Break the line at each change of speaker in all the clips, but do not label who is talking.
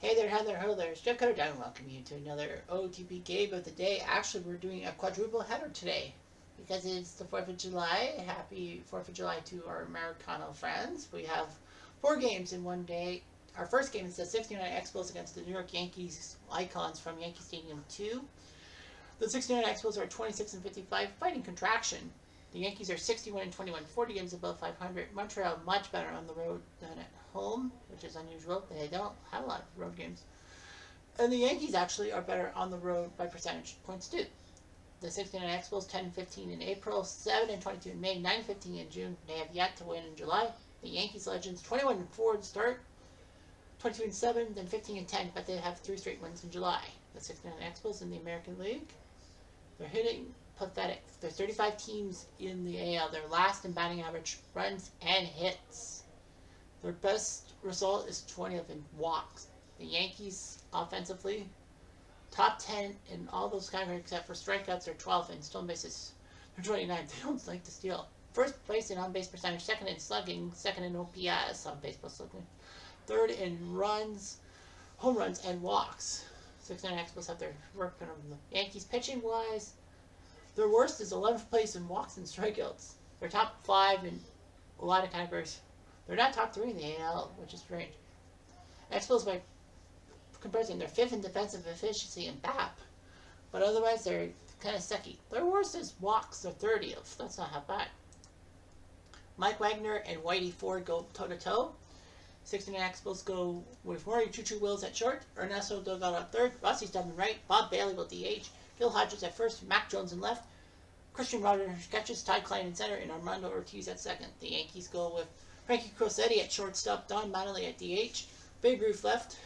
Hey there, hello there, it's Jeff Cutter down and welcome you to another OOTP game of the day. Actually, we're doing a quadruple header today because it's the 4th of July. Happy 4th of July to our Americano friends. We have 4 games in one day. Our first game is the 69 Expos against the New York Yankees Icons from Yankee Stadium 2. The 69 Expos are 26 and 55, fighting contraction. The Yankees are 61 and 21, 40 games above 500. Montreal much better on the road than at home, which is unusual. They don't have a lot of road games. And the Yankees actually are better on the road by percentage points too. The 69 Expos 10 and 15 in April, 7 and 22 in May, 9 and 15 in June. They have yet to win in July. The Yankees Legends 21 and 4 to start, 22 and 7, then 15 and 10, but they have 3 straight wins in July. The 69 Expos in the American League, they're hitting pathetic. There's 35 teams in the AL. They're last in batting average, runs, and hits. Their best result is 20th in walks. The Yankees, offensively, top 10 in all those categories except for strikeouts. They're 12th in stolen bases. They're 29. They don't like to steal. First place in on-base percentage, second in slugging, second in OPS, on-base plus slugging, third in runs, home runs, and walks. 69 Expos have their work done over the Yankees pitching-wise. Their worst is 11th place in walks and strikeouts. They're top 5 in a lot of categories. They're not top 3 in the AL, which is strange. Expos, by comparison, they're 5th in defensive efficiency and BAP, but otherwise they're kind of sucky. Their worst is walks. They're 30th. That's not half bad. Mike Wagner and Whitey Ford go toe-to-toe. 69 Expos go with YR2 Wills at short, Ernesto Delgado at third, Rossi Stubman right, Bob Bailey will DH, Gil Hodges at first, Mac Jones in left, Christian Rogers catches, Ty Klein in center, and Armando Ortiz at second. The Yankees go with Frankie Crosetti at shortstop, Don Mattingly at DH, Babe Ruth left,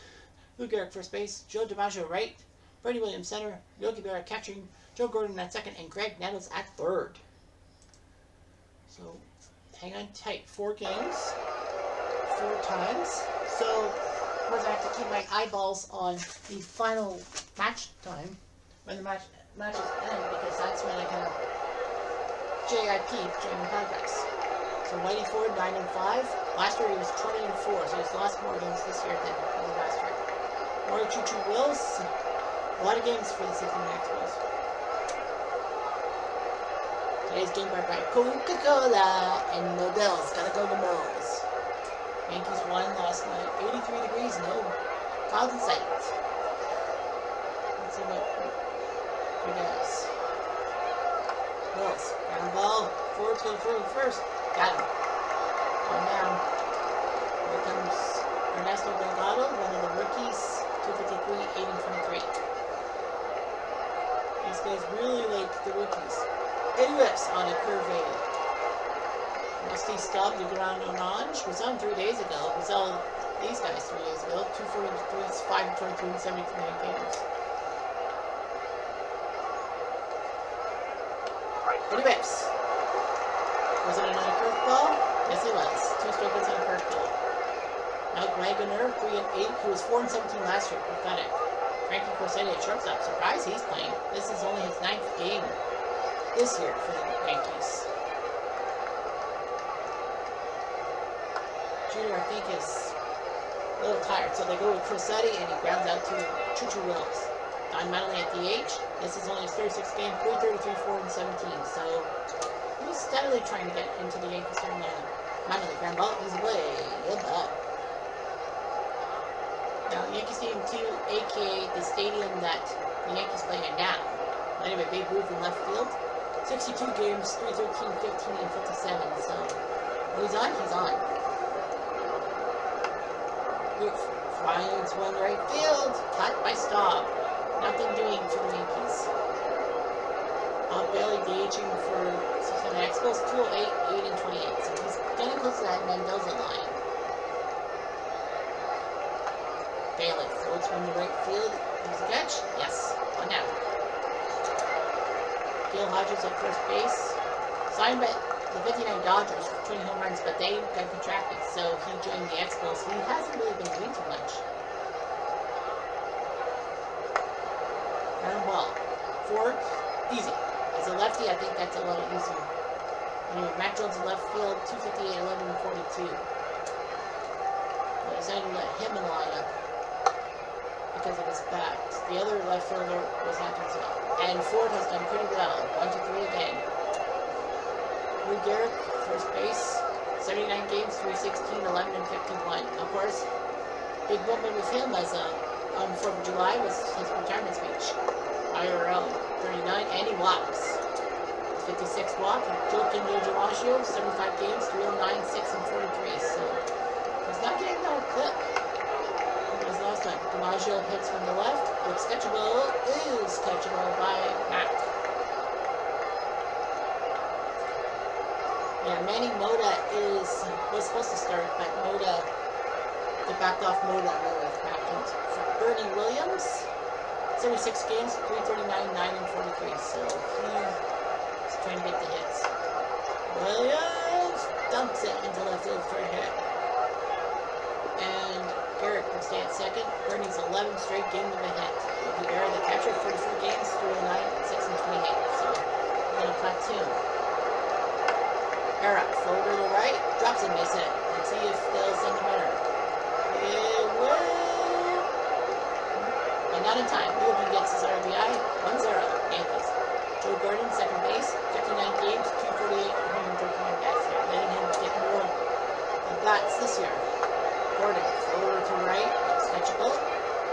Lou Gehrig first base, Joe DiMaggio right, Freddie Williams center, Yogi Berra catching, Joe Gordon at second, and Greg Nettles at third. So hang on tight. 4 games. 4 times. So, of course, I have to keep my eyeballs on the final match time when the matches end, because that's when I kind of JIP during progress. So Whitey Ford 9 and 5. Last year he was 20 and 4, so he's lost more games this year than last year. YR2 Wills, a lot of games for the 69 Expos. Today's game brought by Coca-Cola and Modell's gotta go to Mo's. Yankees won last night. 83 degrees, no clouds in sight. Let's see what he does. Mills, ground ball. Ford's going through first. Got him. One down. Here comes Ernesto Delgado, one of the rookies. 253, 8 and 23. These guys really like the rookies. 80 whips on a curve. Rusty Stubb, the ground orange, was on 3 days ago. We saw these guys 3 days ago. 243, 5 22, and 73 games. 80 whips. Was it another curveball? Yes, it was. 2 strikeouts on a curveball. Mike Wagner, 3 and 8. He was 4 and 17 last year. Pathetic. Frankie Crosetti at shortstop. Surprised he's playing. This is only his 9th game this year for the Yankees. Junior, I think, is a little tired, so they go with Crosetti, and he grounds out to Chuchu Wills. Don Mattingly at DH. This is only his 36th game, 333, 4 and 17. So he's steadily trying to get into the Yankees starting lineup. Mattingly ground ball, he's away. Good luck. Now, Yankee Stadium 2, aka the stadium that the Yankees play in now. Anyway, Babe Ruth in left field. 62 games, 313, 15, and 57. So when he's on, he's on. Finds one right field. Cut by Staub. Nothing doing for the Yankees. Bob Bailey DHing for 69 Expos. 208, 8 and 28. So he's getting close to that Mendoza line. Bailey throws one to right field. There's a catch. Yes. 1 down. Gil Hodges at first base. Signed by the 59 Dodgers for 20 home runs, but they got contracted, so he joined the Expos. He hasn't really been doing too much. Ground ball. Ford, easy. As a lefty, I think that's a little easier. Anyway, Mac Jones in left field, 258, 11 and 42. I decided to let him in the lineup. But the other left fielder was not doing so well. And Ford has done pretty well. 1-3 again. Lou Gehrig, first base. 79 games, 316, 11 and 51. Of course, big moment with him as on 4th of July was his retirement speech. YR2, 39, and he walks. 56 walk. Joaquin DiMaggio, 75 games, 309, 6 and 43. So he's not getting no clip. As last time. DiMaggio hits from the left. Looks catchable. Is catchable by Mac. Yeah, Manny Mota was supposed to start, but Mota, they backed off Mota with Mac. Bernie Williams, 76 games, 339, 9 and 43. So he's trying to get the hits. Williams dumps it into left field for a hit. And Gehrig will stay at second. Bernie's 11th straight game of a hit. Rivera, the catcher, 44 games, 309, 6 and 28. So we're going to platoon. Era, floater to the right, drops a base hit. Let's see if they'll send him better. It will. But not in time. Logan gets his RBI. 1-0. Yankees. Joe Gordon, second base. 59 games, 248, 139 bats here. Letting him get more of bats this year. Gordon, floater to right. It's catchable.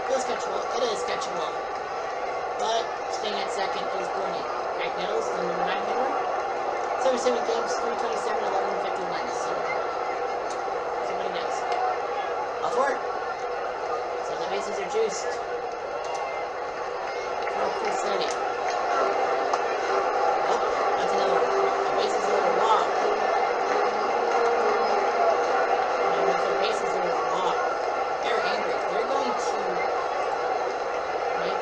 Feels catchable. It is catchable. But staying at second is Bernie. Greg Nettles, the number 9 hitter. 77 games, 327, 11 and 51. So somebody knows. All for it. So the bases are juiced. Chris City. Oh, that's another one. The bases are a walk. And with the bases are a walk, they're angry. They're going to make,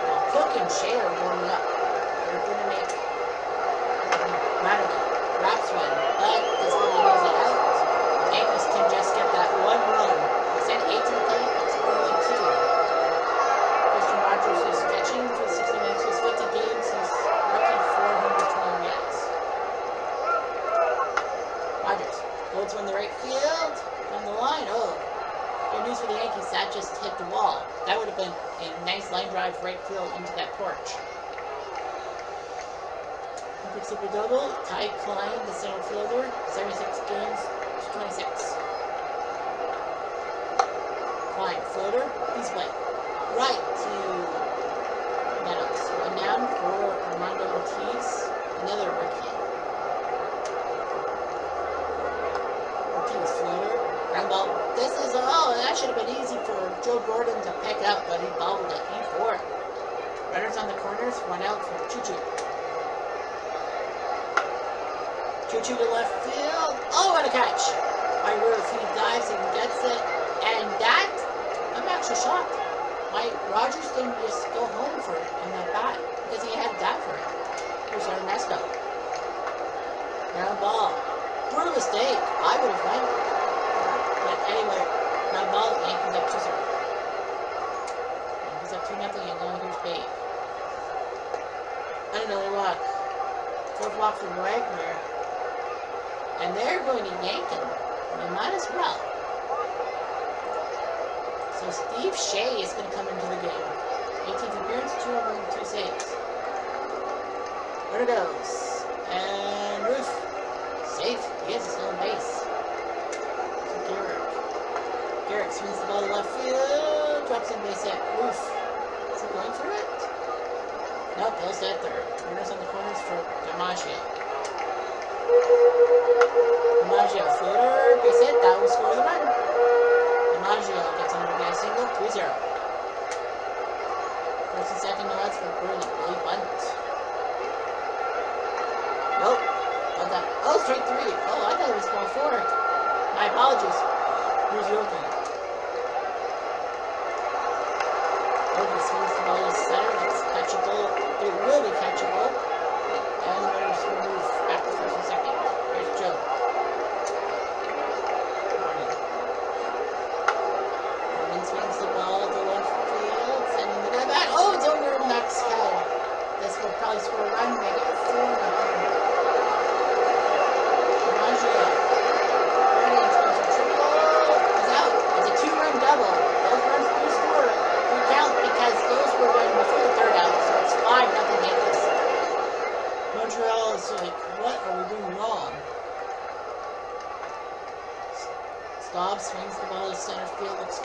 well, Cook and Shea are warming up. They're going to make Raps one, but this one goes out. Yankees can just get that one run. They said 8 to the plate, it's only 2. Christian Rogers is catching for 60 minutes, he's 50 games, he's rookie 420 yards. Rogers holds one to right field, down the line. Oh, good news for the Yankees, that just hit the wall. That would have been a nice line drive right field into that porch. Super double. Ty Klein, the center fielder, 76 games to 26. Klein, floater, he's playing right to Nettles. One down for Armando Ortiz, another rookie. Ortiz, floater, ground ball. This is, oh, that should have been easy for Joe Gordon to pick up, but he bobbled it. He for it. Runners on the corners, 1 out for Choo-Choo. Choo-Choo to left field. Oh, what a catch by Ruth. He dives and gets it. And that, I'm actually shocked. Rogers didn't just go home for it on that bat because he had that for it. Here's Ernesto. Ground ball. Brutal mistake. I would have went. But anyway, ground ball. Yankees up 2-0. Yankees up 2-0 and going here's Babe. And another walk. 4th walk from Wagner. And they're going to yank him. They might as well. So Steve Shea is going to come into the game. 18th appearance, 2 over 2 saves. There it goes. And Roof. Safe. He has a stolen base. So Gehrig swings the ball to left field. Drops in base at Roof. Is he going for it? Nope, he'll stay at third. Runners on the corners for DiMaggio. DiMaggio, floater, base hit, that will score the run. DiMaggio gets an RBI single, 3-0. First and second no outs for Billy Bunt. Nope. Oh, straight 3. Oh, I thought it was ball 4. My apologies. Here's Yogi. Yogi swings the ball to center, that's catchable. It will be catchable. And the runners will move back to first and second. Here's Joe. Norman swings the ball to left field, sending the guy back. Oh, it's over Mac's head. This will probably score a run, make it 4-0. DiMaggio. Ready, it's going to triple. He's out. It's a 2-run double. Those runs do score. We count because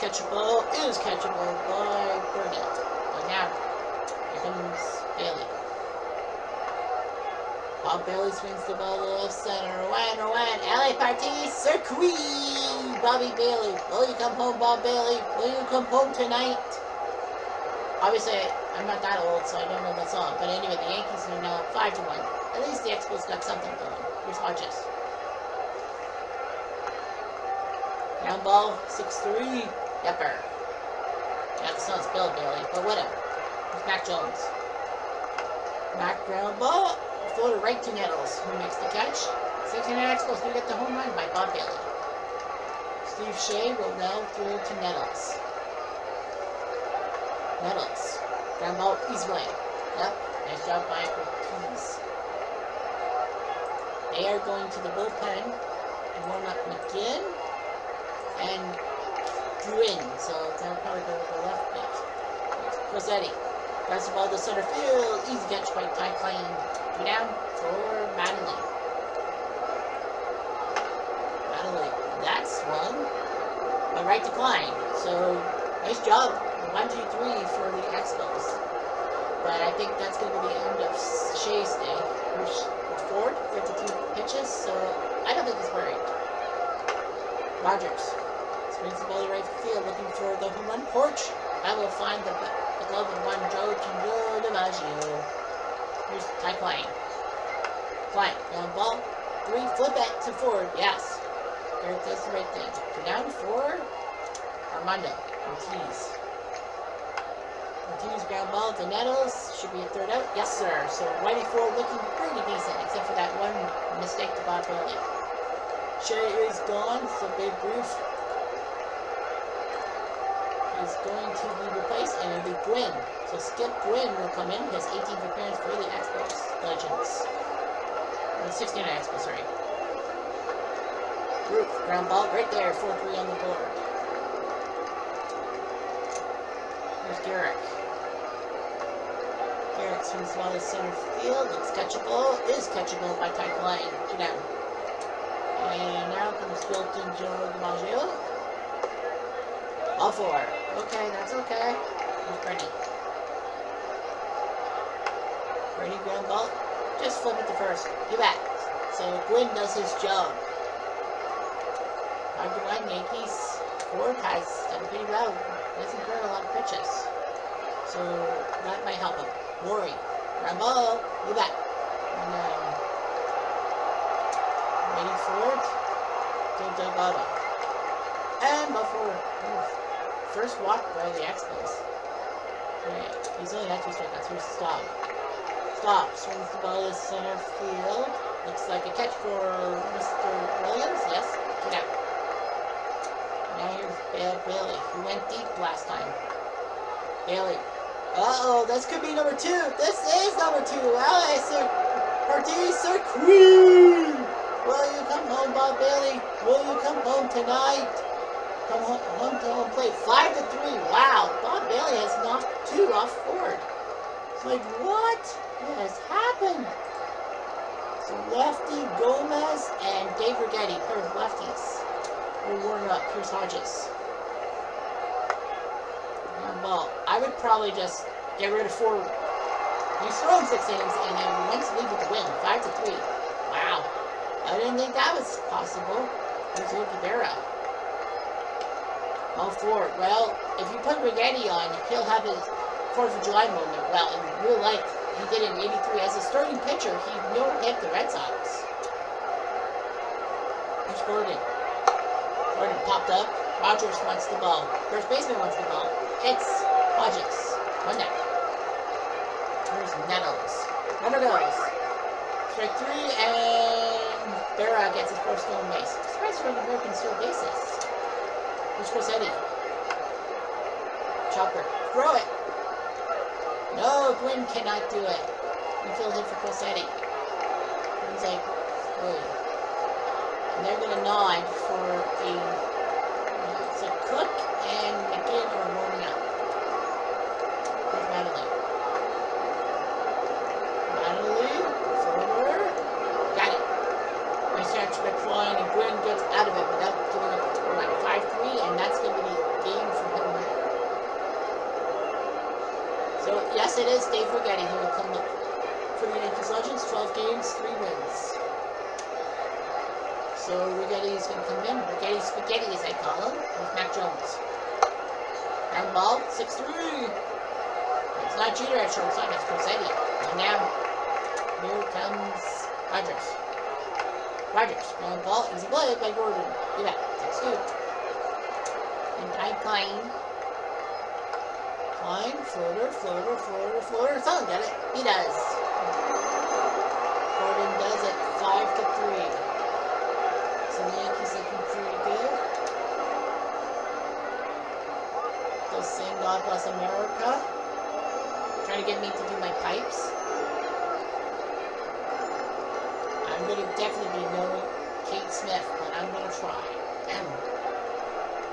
catchable, is catchable by Burnett. But now, here comes Bailey. Bob Bailey swings the ball to left center. One. LA Party Circuit. Bobby Bailey. Will you come home, Bob Bailey? Will you come home tonight? Obviously, I'm not that old, so I don't know that song. But anyway, the Yankees are now 5-1. At least the Expos got something going. Here's Hodges. Ground ball, 6-3. Yepper. Yeah, the song's Bill Bailey, but whatever. It's Mac Jones. Mac ground ball. Floater right to Nettles, who makes the catch. 69 Expos do get the home run by Bob Bailey. Steve Shea will now throw to Nettles. Nettles. Ground ball easily. Yep, nice job by Ortiz. They are going to the bullpen and warm up McGinn and Druin, so they'll probably go to the left bit. Rossetti. Pass the ball to center field. Easy catch by Ty Klein. Two down for Mattingly. That swung. But right to Klein. So, nice job. 1, 2, 3 for the Expos. But I think that's going to be the end of Shea's day. Here's Ford, 52 pitches, so I don't think he's worried. Rogers swings the ball to right field, looking for the home run porch. I will find the glove of one Joe DiMaggio. Here's Ty Klein. Klein, down ball. 3, flip it to Ford. Yes. Garrett does the right thing. Down for Armando Ortiz. Ortiz ground ball to Nettles. Should be a third out. Yes, sir. So Whitey Ford looking pretty decent, except for that one mistake to Bob Bailey. Shea is gone, so Babe Ruth is going to be replaced, and it'll be Gwynn. So Skip Gwynn will come in, his 18th appearance for the Expos Legends. 69 Expos, sorry. Ruth, ground ball right there, 4-3 on the board. Here's Garrick. Garrick swings the ball to center field. It's catchable. Is catchable by Ty Klein. 2 down. And now comes Wilton Joe DiMaggio. All 4. Okay, that's okay. Here's Brady. Brady ground ball. Just flip it to first. You bet. So Gwynn does his job. 5-1 Yankees. Ford has done pretty well. Doesn't throw a lot of pitches. So that might help him. Maury. Ground ball. You bet. And waiting for it. To Delgado. And before first walk by the Expos. Okay. He's only had 2 strikeouts. Here's Stop. Stop. Swings the ball to center field. Looks like a catch for Mr. Williams. Yes. Get out. Now here's Bailey, who went deep last time. Bailey. Uh-oh, this could be number 2. This is number 2. Ortiz Circuit. Will you come home, Bob Bailey? Will you come home tonight? Come home to home plate. 5-3. Wow, Bob Bailey has knocked 2 off Ford. It's like, what? What has happened? So Lefty, Gomez, and Dave Rigetti, pair of lefties. We're warming up. Here's Hodges. Ball. I would probably just get rid of Ford. He's thrown 6 innings and then wants to leave with the win. 5-3. Wow. I didn't think that was possible. Here's Yogi Berra. All 4. Well, if you put Rigetti on, he'll have his 4th of July moment. Well, in real life, he did in '83. As a starting pitcher, he hit the Red Sox. Here's Gordon. Gordon popped up. Rogers wants the ball. First baseman wants the ball. It's Hodges. 1 down. Here's Nettles. Runner goes. Strike 3, and Berra gets his first stolen base. Surprised for the American stolen bases. Here's Rossetti. Chopper. Throw it. No, Gwynn cannot do it. Infield hit for Rossetti. Gwynn's like, oh. And they're going to nod for a so Cook and McGinn are warming up. Here's Mattingly. Mattingly, forward. Got it. Nice catch by Klein, and Gwynn gets out of it without giving up the score. 5-3, and that's going to be the game for Yes, it is Dave Rigetti who will come up for the Yankees Legends. 12 games, 3 wins. So Rigetti's going to come in. Rigetti Spaghetti, as I call him, with Mac Jones. Ground ball, 6-3. It's not Jeter at shortstop, it's Crosetti. And now, here comes Rogers. Ground ball, easy play by Gordon. Look at that, 6-2. And Ty Klein. Floater. Someone got it. He does. Gordon does it, 5-3. So the Yankees looking pretty good. They'll sing God Bless America. Trying to get me to do my pipes. I'm going to definitely be no Kate Smith, but I'm going to try.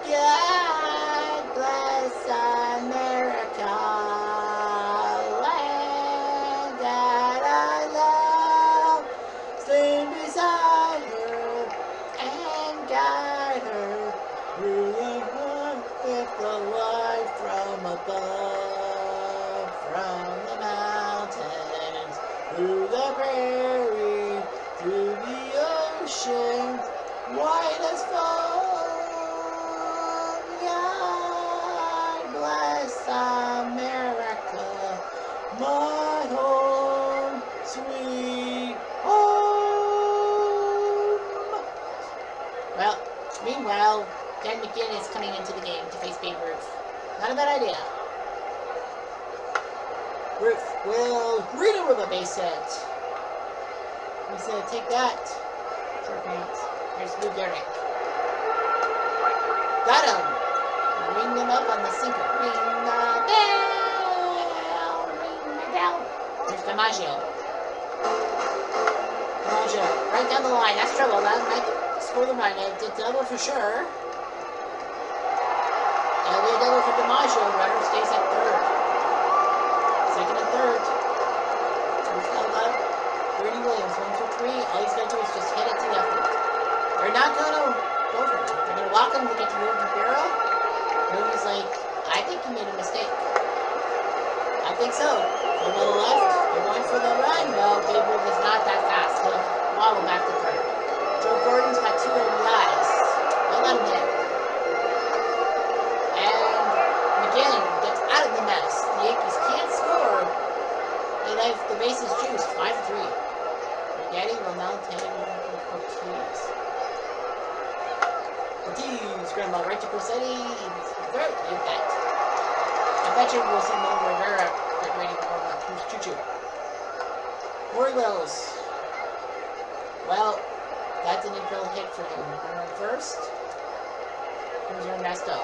God bless America, land that I love. Stand beside her and guide her through the heart with the light from above, from the mountains, through the prairie, through the ocean, white as foam. God bless America, my home, sweet home. Well, meanwhile, Dan McGinn is coming into the game to face Babe Ruth. Not a bad idea. Ruth will read him with a base hit. He said, take that. Short pants. Here's Lou Gehrig. Got him. Ring them up on the sinker. Ring the bell. Ring the bell. Here's DiMaggio. Right down the line. That's trouble. That might score the run. It did double for sure. It'll be a double for DiMaggio. Runner stays at third. Second and third. Here's Elba. Brady Williams, 1 for 3. All he's got to do is just hit it to left. They're not going to go for it. They're going to walk him to get to Yogi Berra. Yogi's like, I think you made a mistake. I think so. Go to the left. They're going for the run. No, Babe Ruth is not that fast. He'll waddle back to third. Joe Gordon's got 2 RBIs. Don't let him in. And McGinn gets out of the mess. The Yankees can't score. They leave the bases juiced. 5-3. Rigetti will now take Ortiz. Ground ball right to Crosetti. Third, you bet. I bet you we'll see Mo Rivera get ready for warm up. Here's Choo-Choo. Rory Wells. Well, that's an infield hit for him. Runner first. Here's Ernesto.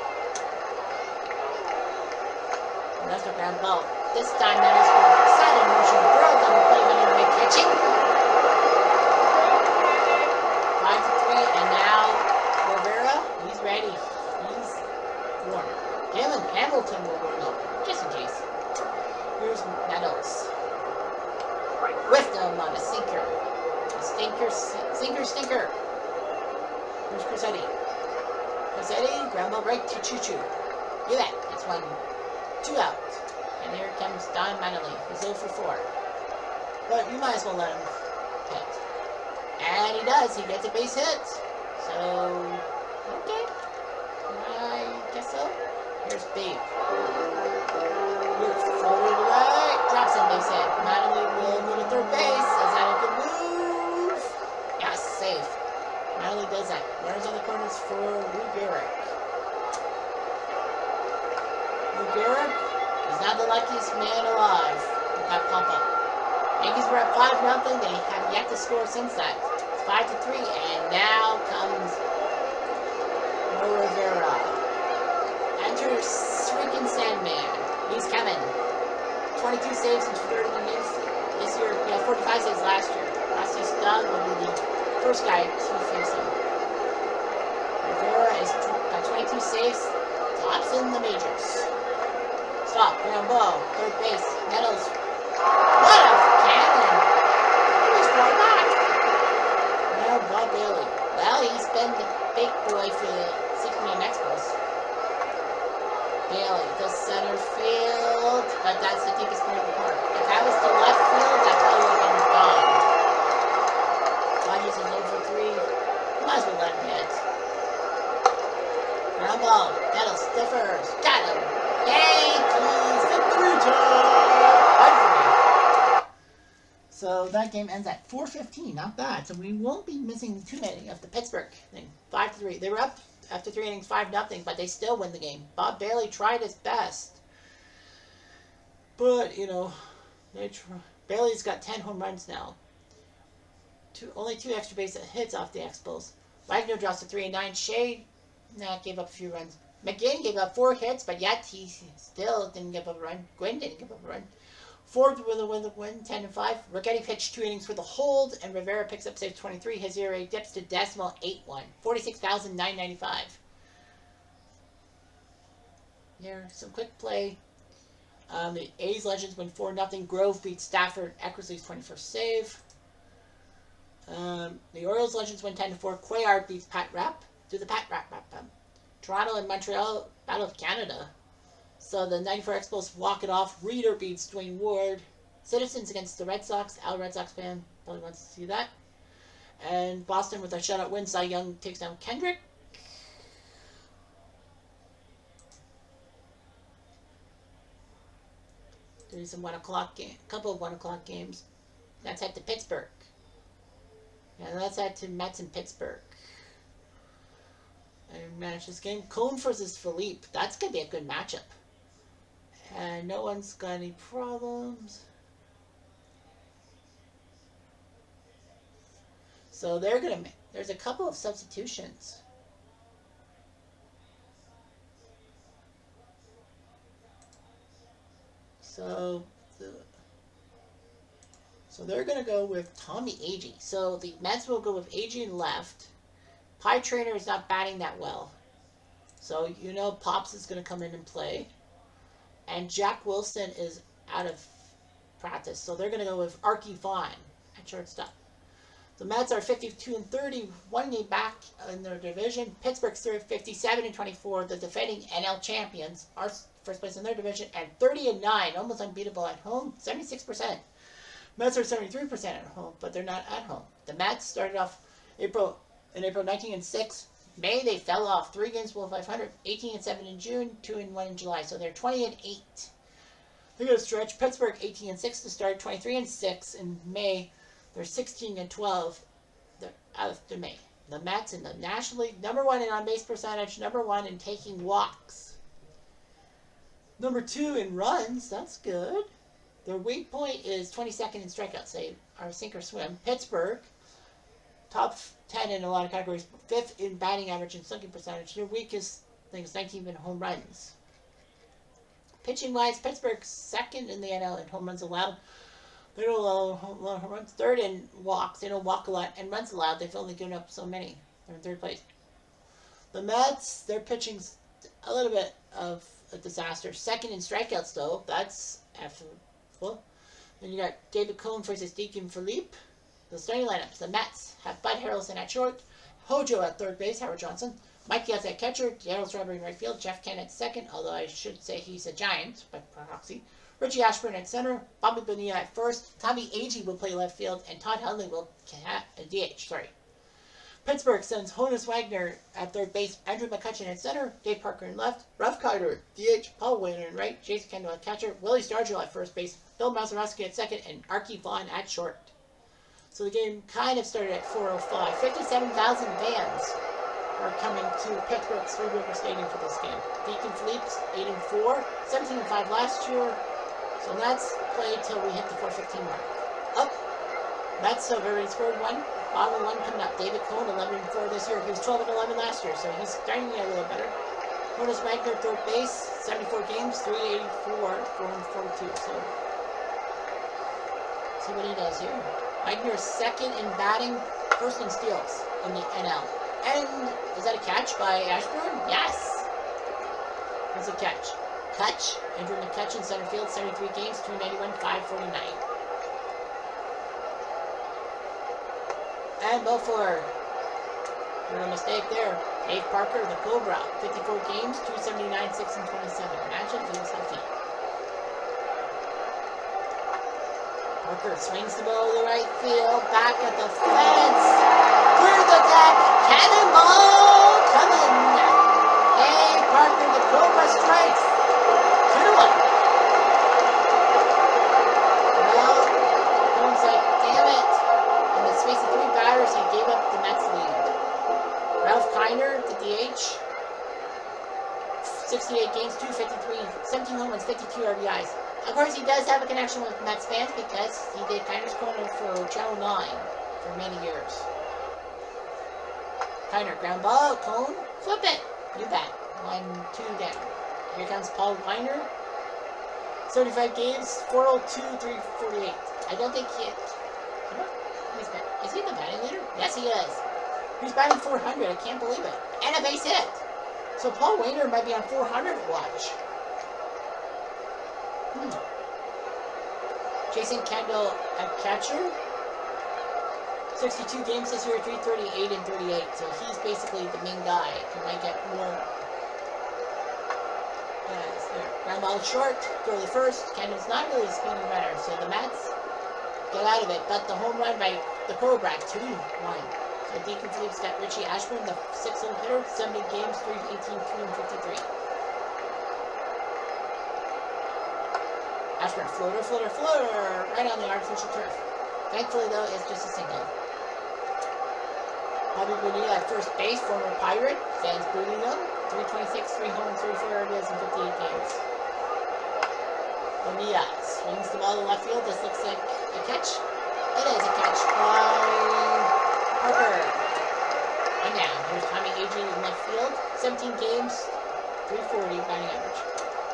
Ernesto ground ball. This time that is for side in motion. Broke on the play when you're catching. 5-3, and now Rivera, he's ready. He's warm. Him and Hamilton will warm up, just in case. Here's Meadows. Whiffed him on a sinker. Stinker. Here's Crosetti. Ground ball right to Choo-Choo. Look at that. It's 1, 2 out. And here comes Don Mattingly. He's 0 for 4. But you might as well let him hit. And he does. He gets a base hit. So, okay. I guess so. Here's Babe. Moves forward to right. Drops in base hit. Mattingly will go to third base. Is that a good move? Yes, safe. Mattingly does that. Runners on the corners for Lou Gehrig. Lou Gehrig is not the luckiest man alive with that pump-up. Yankees were up 5-0. They have yet to score since that. It's 5-3, and now comes Rivera. Enters freaking Sandman. He's coming. 22 saves in 30 games this year. He had 45 saves last year. Rusty Stug will be the first guy to face him. Rivera has got 22 saves. Tops in the majors. Stop. Ground ball. Third base. Meadows. What a cannon! He's far back. Now Bob Bailey. Well, he's been the big boy for the 6 million Expos. Bailey to center field, but that's the deepest point of the park. If that was to left field, that probably would have been gone. Rogers is in for 3. Might as well let him hit. Ground ball. That'll stiffers. Got him. Yankees victory time. So that game ends at 4:15. Not bad. So we won't be missing too many of the Pittsburgh thing. 5-3. They were up after 3 innings, 5-0, but they still win the game. Bob Bailey tried his best, but you know, Bailey's got 10 home runs now. Only 2 extra base hits off the Expos. Wagner drops to 3-9. Shea gave up a few runs. McGinn gave up 4 hits, but yet he still didn't give up a run. Gwynn didn't give up a run. Ford with a win, 10-5. Rigetti pitched 2 innings for the hold, and Rivera picks up save 23. His ERA dips to decimal 8-1. 46,995. Here, some quick play. The A's Legends win 4-0. Grove beats Stafford. Eckersley's 21st save. The Orioles Legends win 10-4. Cuellar beats Pat Rapp. Do the Pat Rapp. Toronto and Montreal Battle of Canada. So the 94 Expos walk it off. Reeder beats Dwayne Ward. Citizens against the Red Sox. Al Red Sox fan probably wants to see that. And Boston with a shutout win. Cy Young takes down Kendrick. Doing some 1 o'clock game, couple of 1 o'clock games. That's head to Pittsburgh. And let's head to Mets in Pittsburgh. And manage this game. Cone versus Philippe. That's going to be a good matchup. And no one's got any problems. So they're going to make... There's a couple of substitutions. So they're going to go with Tommy Agee. So the Mets will go with Agee in left. Pie Trainer is not batting that well. So you know Pops is going to come in and play. And Jack Wilson is out of practice. So they're going to go with Archie Vaughn at shortstop. The Mets are 52-30, 1 game back in their division. Pittsburgh's 57-24, the defending NL champions, are first place in their division, and 30-9, almost unbeatable at home, 76%. Mets are 73% at home, but they're not at home. The Mets started off April 19-6. May they fell off 3 games below 500, 18-7 in June, 2-1 in July. So they're 20-8. They're going to stretch. Pittsburgh 18-6 to start, 23-6 in May. They're 16-12 after May. The Mets in the National League, number 1 in on-base percentage, number 1 in taking walks. Number 2 in runs, that's good. Their weak point is 22nd in strikeouts, they are sink or swim. Pittsburgh, top 10 in a lot of categories, 5th in batting average and slugging percentage. Their weakest thing is 19th in home runs. Pitching-wise, Pittsburgh's 2nd in the NL in home runs allowed. They don't allow home runs. 3rd in walks. They don't walk a lot. And runs allowed. They've only given up so many. They're in 3rd place. The Mets, their pitching's a little bit of a disaster. 2nd in strikeouts, though. That's well. Then you got David Cone versus Deacon Philippe. The starting lineups. The Mets have Bud Harrelson at short. Hojo at 3rd base. Howard Johnson. Mike Diaz at catcher. Darryl Strawberry in right field. Jeff Kent at 2nd. Although I should say he's a Giant by proxy. Richie Ashburn at center, Bobby Bonilla at first, Tommy Agee will play left field, and Todd Hundley will DH. Pittsburgh sends Honus Wagner at 3rd base, Andrew McCutchen at center, Dave Parker in left, Ralph Carter DH, Paul Wainer in right, Jason Kendall at catcher, Willie Stargell at 1st base, Bill Mazeroski at 2nd, and Archie Vaughn at short. So the game kind of started at 4:05. 57,000 fans are coming to Pittsburgh's Three River Stadium for this game. Deacon Philippe's 8-4, 17-5 last year. So let's play till we hit the 4:15 mark. Up. Mets have already scored 1. Bottom 1 coming up. David Cone, 11-4 this year. He was 12-11 last year, so he's starting to get a little better. Honus Wagner, 3rd base, 74 games, 384, 442. So, see what he does here. Wagner's 2nd in batting, 1st in steals in the NL. And is that a catch by Ashburn? Yes. That's a catch. Catch. Andrew McCutchen, center field, 73 games, 291, 549. And Beaufort. Little mistake there. Dave Parker, the Cobra, 54 games, 279, 6 and 27. Imagine if he was healthy. Parker swings the ball to the right field, back at the fence, through the deck, cannonball coming. Dave Parker, the Cobra, strikes. 2-1. Well, Cone's like, damn it. In the space of 3 batters, he gave up the Mets lead. Ralph Kiner, the DH, 68 games, 253, 17 home runs, 52 RBIs. Of course, he does have a connection with Mets fans because he did Kiner's Corner for Channel 9 for many years. Kiner, ground ball, Cone, flip it. You bet. 1-2 down. Here comes Paul Weiner. 75 games, 402, 348. I don't think he... Is he the batting leader? Yes, he is. He's batting 400. I can't believe it. And a base hit. So Paul Weiner might be on 400 watch. Jason Kendall at catcher. 62 games this year, 338 and 38. So he's basically the main guy. He might get more. Ground ball short, throw the first. Kendall's not really a speedy runner, so the Mets get out of it. But the home run by the Cobra, 2-1. So Deacon Phillips got Richie Ashburn, the 6-hole hitter, 70 games, 318, 2 and 53. Ashburn, floater, floater, floater, right on the artificial turf. Thankfully, though, it's just a single. Bobby Bonilla at first base, former Pirate, fans booting him. 326, 3 home, 34 RBIs in 58 games. Bonilla swings the ball to left field. This looks like a catch. It is a catch by Parker. And now, here's Tommy Agee in left field. 17 games, 340 batting average.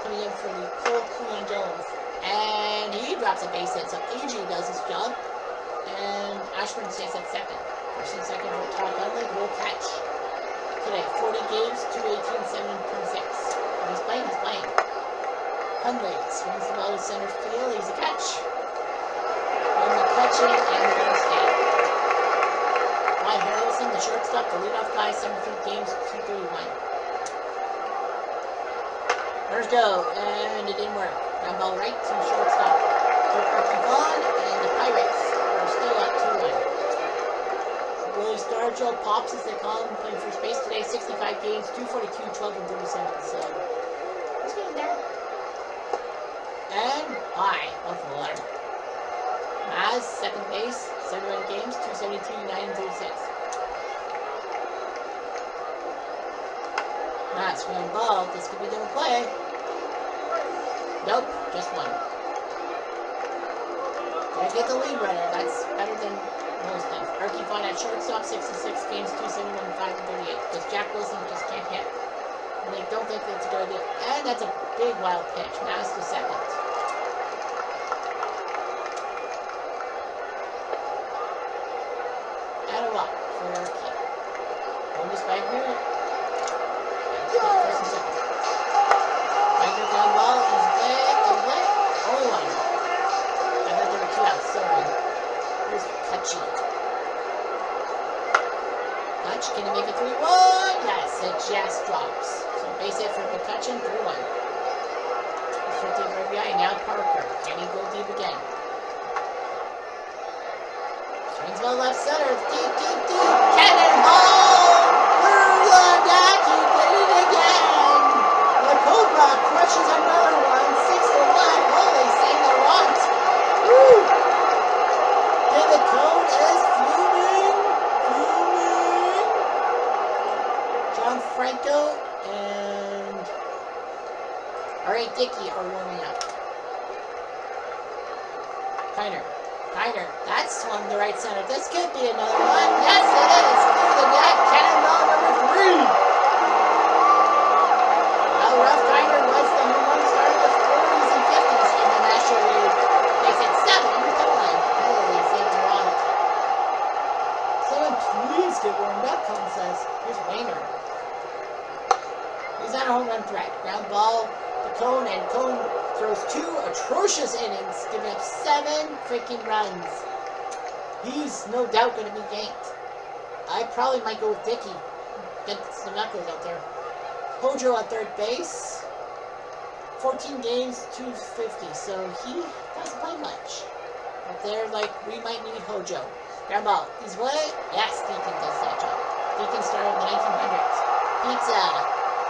Coming in for the Cole Cleon Jones. And he drops a base hit, so Agee does his job. And Ashburn stays at second. First and second for Todd Hundley, will catch. Today, 40 games, 218, 7 and 26. And he's playing. Hundley swings the ball to center field. He's a catch. And McCutcheon and the stay. Wyatt Harrelson, the shortstop, the leadoff guy, 17 games, 231. First go, and it didn't work. Ground ball right to shortstop. Archie Vaughn, and the Pirates are still up 2-1. Willie Stargell, Pops as they call him, playing first base today, 65 games, 242, 12 and 37. So, he's getting there. And bye, Buffalo. Maz, second base, 71 games, 272, 9 and 36. Maz, ground ball, this could be double play. Nope, just one. Gotta get the lead runner, that's better than most things. Archie Vaughn at shortstop, 66 games, 271, 5 and 38. Because Jack Wilson just can't hit. And they don't think that's a good idea. And that's a big wild pitch. Maz to second. And a walk for Archie. Bonus Wagner. First and second. Wagner ground ball. He's away. Only one. I thought there were 2 outs. Sorry. Here's Kutchy. Kutch, can he make it 3-1? Yes, it just drops. So base hit for McCutcheon, 3-1. 15 RBI, and now Parker. Can he go deep again? Swings ball left center. Deep. Cannonball! Through the deck. He did it again. The Cobra crushes another one. 6-1. Holy St. Laurent. Woo! David Cone is fuming. John Franco and R.A. Dickey are warming up. Kiner, that's swung to right center. This could be another one. Yes, it is. Through the deck. Cannonball number 3. Well, Ralph Kiner was the home run star of the 40s and 50s in the National League. They said 7. Come on. Holy St. Laurent. Someone please get warmed up, Cone says. Here's Wayner. He's on a home run threat. Ground ball to Cone, and Cone throws 2 atrocious innings, giving up 7 freaking runs. He's no doubt going to be yanked. I probably might go with Dickey. get some knuckles out there. Hojo at third base. 14 games, 250, so he doesn't play much. But they're like, we might need Hojo. Ground ball. He's what? Yes, Deacon does that job. Deacon started in the 1900s. Pizza.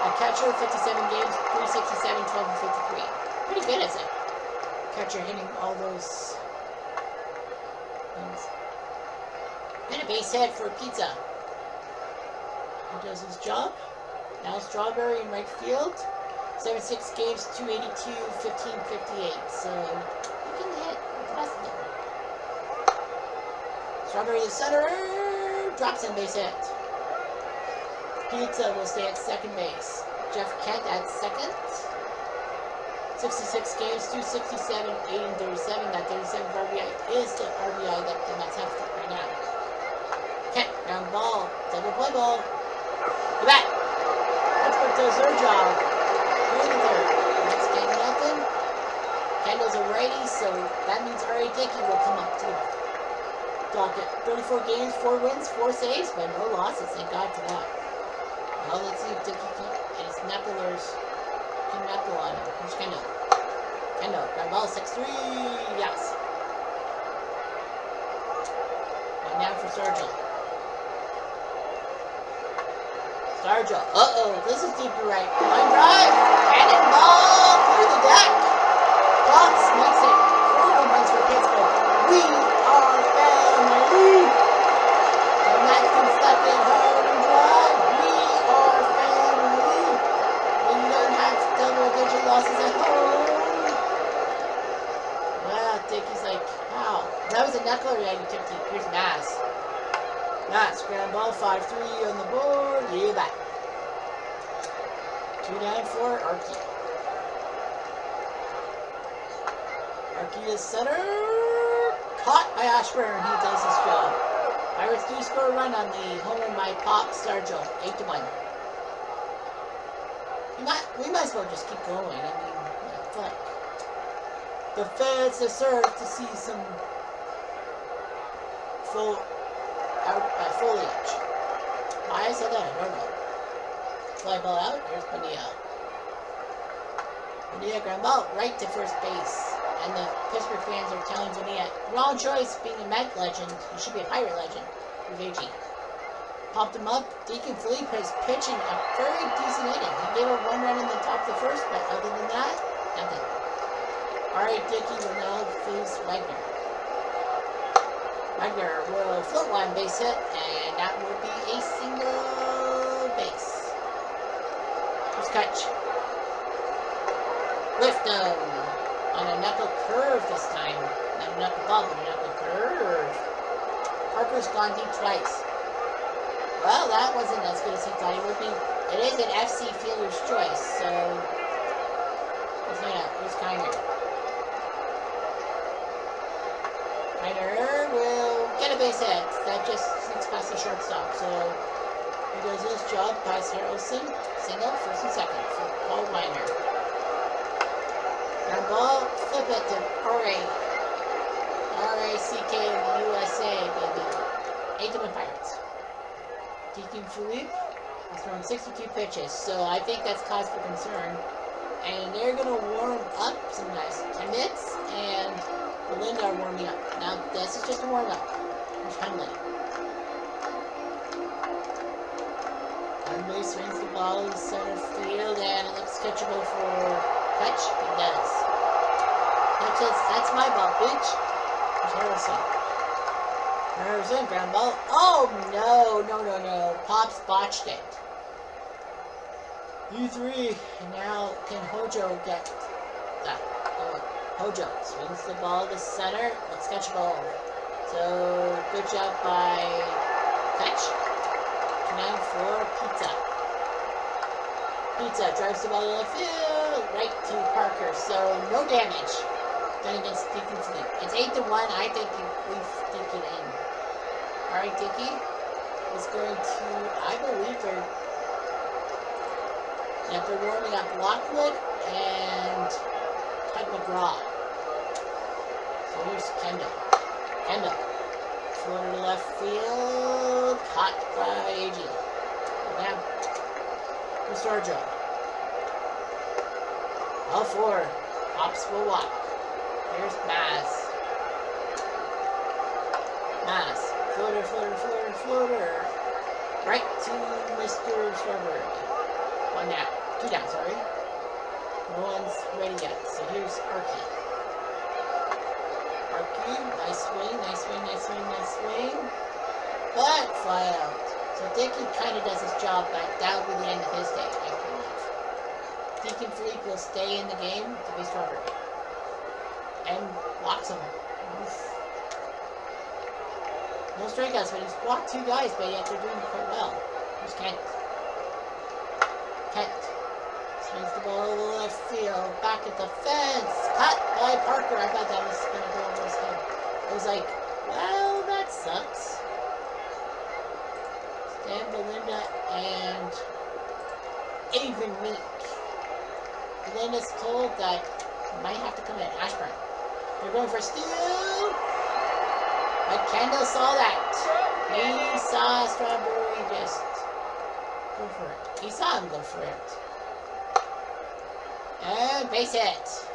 A catcher, 57 games, 367, 12, and 53. Pretty good, is it? Catcher hitting all those things. And a base hit for Pizza. He does his job. Now Strawberry in right field. 76 games, 282, 1558. So he can hit with the best of them. Strawberry the center. Drops in base hit. Pizza will stay at second base. Jeff Kent at second. 66 games, 267, 8 and 37. That 37 RBI is the RBI that the Mets have right now. Kent, ground ball, double play ball. Go back. Pittsburgh does their job. Who in the third? Mets getting nothing. Kendall's a righty, so that means R.A. Dickey will come up to the docket. 34 games, 4 wins, 4 saves, but no losses. Thank God for that. Well, let's see if Dickey and his knucklers can knuckle on him. Who's Kendall? Kendall, ground ball, 6-3. Yes. One down for Sargent. Sargent. Uh-oh, this is deep to right. Line drive. Cannonball through the deck. Fox makes it 4 home runs for Pittsburgh. We are family. The Mets can step in hard and drive. We are family. We don't have double-digit losses at home. Wow, Dickey's like, wow. That was a knuckler that he took deep. Here's Mass. Mass, ground ball, 5-3 on the board. You bet. 2 down for Archie. Archie is center. Caught by Ashburn. He does his job. Pirates do score a run on the homer by Pop Sargent. 8-1. We might as well just keep going. I mean, fuck. The fans deserve to see some foliage. Why I said that, I don't know. Fly ball out. Here's Bonilla. Bonilla ground ball right to first base. And the Pittsburgh fans are telling Bonilla, wrong choice being a Met legend. You should be a Pirate legend. With AG. Popped him up. Deacon Felipe is pitching a very decent inning. He gave up 1 run in the top of the first, but other than that, nothing. Alright, Dickey will now face Wagner. Wagner will float one base hit, and that will be a single base. First catch. Lift him on a knuckle curve this time. Not a knuckle ball, but a knuckle curve. Parker's gone deep twice. Well, that wasn't as good as he thought it would be. It is an FC fielder's choice, so here's Kiner. Kiner will get a base hit. That just sneaks past the shortstop, so he does his job. Pass Harrelson, single, first and second for Paul Weiner. Ground ball, flip it to R.A. R-A-C-K in the USA, baby. 8-1 Pirates. Deacon Felipe has thrown 62 pitches, so I think that's cause for concern. And they're going to warm up some nice 10 minutes, and the Linda are warming up. Now, this is just a warm-up. Here's Hunley. Hunley swings the ball in center field, and it looks catchable for catch. It does. That's my ball, bitch. Here's Harrelson. Harrelson, ground ball. Oh, no. Pops botched it. U3. And now, can Hojo get that? Hojo swings the ball to center. Let's catch a ball. So, good job by catch. 2-9 for Pizza. Pizza drives the ball to left field. Right to Parker. So, no damage done against Deacon Felipe. It's 8-1. I think we think it in. Alright, Dickey is going to, I believe they're warming up Lockwood and Todd McGraw. So here's Kendall. Floater to left field. Caught by AG. Now, restore job. All four. Hops will walk. Here's Maz. Maz. Floater, floater, floater, floater. Right to Mr. Strawberry. One down. Two down, sorry. No one's ready yet. So here's Arky. Arky, nice swing, nice swing, nice swing, nice swing. But fly out. So Dickie kind of does his job, but that will be the end of his day, I believe. Deacon Philippe will stay in the game to be Strawberry. And walks him. No strikeouts, but he's walked two guys, but yet they're doing quite well. Here's Kent. Kent. Swings the ball to the left field. Back at the fence. Cut by Parker. I thought that was going to go over his head. I was like, well, that sucks. Stan Belinda and Avon Meek. Belinda's told that he might have to come in. Ashburn. They're going for a steal. But Kendall saw that. He saw Strawberry just go for it. He saw him go for it. And base hit.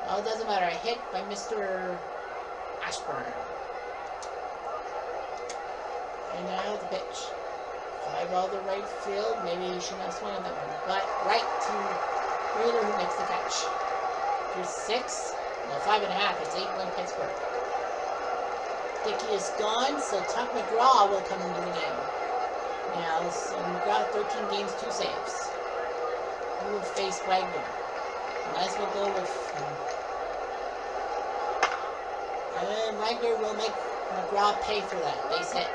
Well, it doesn't matter. A hit by Mr. Ashburn. And now the pitch. Fly ball to right field. Maybe he shouldn't have swung on that one. But right to Wheeler, who makes the catch. Here's 6. Well, 5.5. It's 8-1 Pittsburgh. Dickey is gone, so Tuck McGraw will come into the game. Now, so McGraw 13 games, 2 saves. He will face Wagner. Might as well go with him. And Wagner will make McGraw pay for that. Base hit.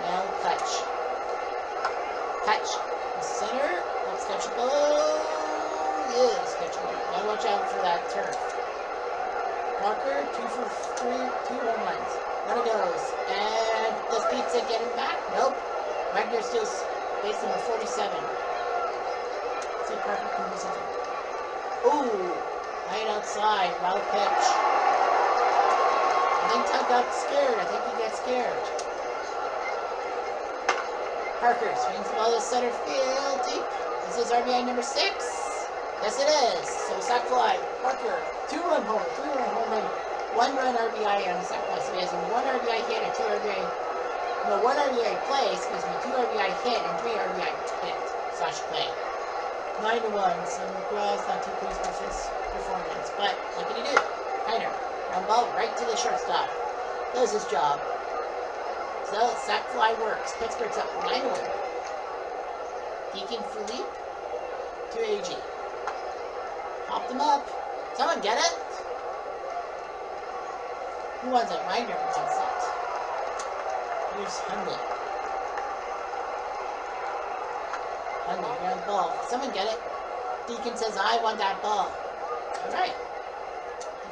Now Kutch. Kutch. The center. That's catchable. Yes, catchable. Now watch out for that turf. Parker, 2 for 3, 2 home runs. There it goes. And does Pizza get him back? Nope. Wagner steals base number 47. Let's see if Parker can do something. Ooh, right outside. Wild pitch. I think Tuck got scared. I think he got scared. Parker swings the ball to center field. Deep. This is RBI number 6. Yes, it is. So sac fly. Parker, 2-run homer, 3-run homer, 1-run RBI on the sac fly. So he has a 1 RBI hit and 2 RBI. No, 1 RBI play, excuse me, 2 RBI hit and 3 RBI hit / play. 9-1. So McGraw's not too pleased with his performance. But what can he do? Heiner. Ground ball right to the shortstop. Does his job. So sac fly works. Pittsburgh's up 9-1. Deacon Philippe to AG. Pop them up. Someone get it? Who wants it? Wagner wants it. Here's Hundley. Hundley, ground ball. Someone get it? Deacon says, I want that ball. Alright.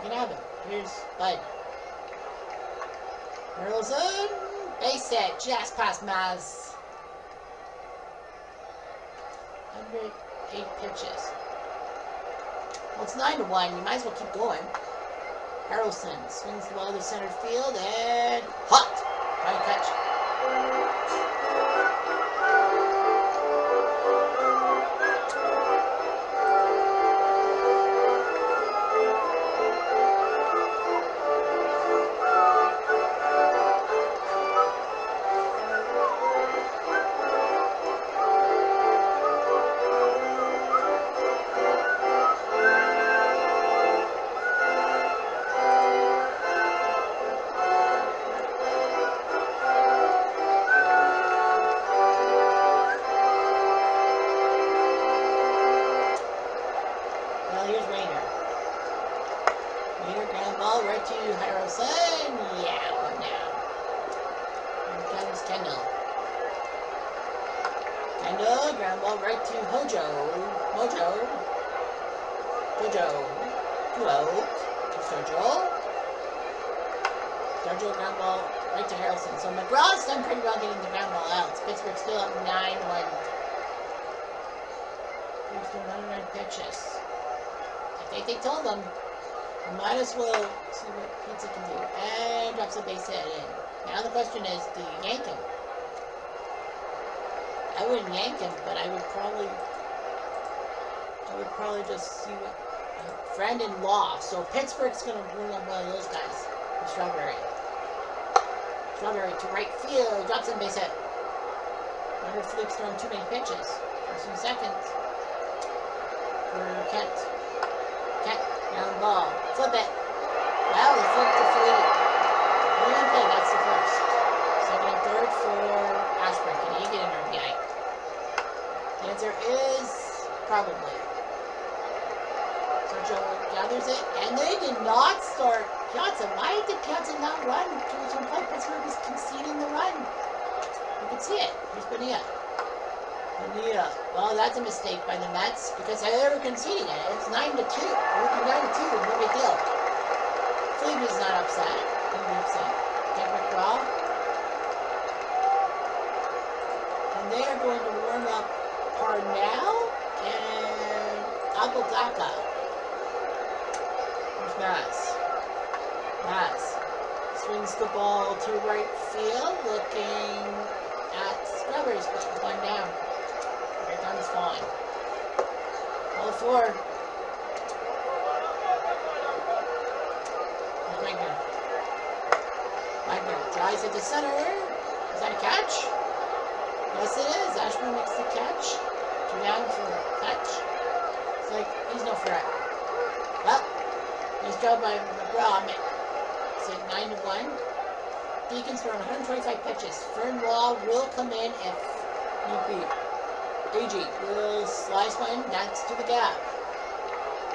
You can have it. Here's Bud. Burleson. Base hit. Just past Maz. 108 pitches. Well, it's 9-1. You might as well keep going. Harrelson swings the ball to center field and hot. Right catch. Right to Harrelson. Yeah, one down. Here comes Kendall. Kendall, ground ball right to Hojo. Mojo. Jojo. 2-0. Sturgill. Sturgill, ground ball right to Harrelson. So McGraw's done pretty well getting the ground ball out. Pittsburgh still up 9-1. Here's the 109 pitches. I think they told them. Might as well see what Pizza can do. And drops a base hit in. Now the question is, do you yank him? I wouldn't yank him, but I would probably just see what friend-in-law. So Pittsburgh's gonna run on one of those guys. Strawberry. Strawberry to right field, drops in base hit. Wonder if Philippe's throwing too many pitches. First and seconds. For Kent. Kent, ground ball. Flip it. Well, he flipped to Philippe. One play, that's the first. Second and third for Ashburn. Can he get an RBI? The answer is probably. Sergio gathers it, and they did not start Piazza. Why did Piazza not run towards one play? Pittsburgh was conceding the run. You can see it. Here's Bonilla. Bonilla. Well, that's a mistake by the Mets because they were conceding it. It's 9-2. It would be 9-2. No big deal. Philippe is not upset. Don't be upset. Get McGraw. And they are going to warm up Parnell and Abeldaca. Here's Maz. Maz swings the ball to right field, looking at Strawberry's putting one down. Here comes Vaughn. Ball 4. Here's Wagner. Wagner drives it to center. Is that a catch? Yes, it is. Ashburn makes the catch. 2 down for a catch. It's like he's no threat. Well, nice job by McGraw. It's at 9-1. Deacon's throwing 125 pitches. Fern Law will come in if need be. AG will slice one. That's to the gap.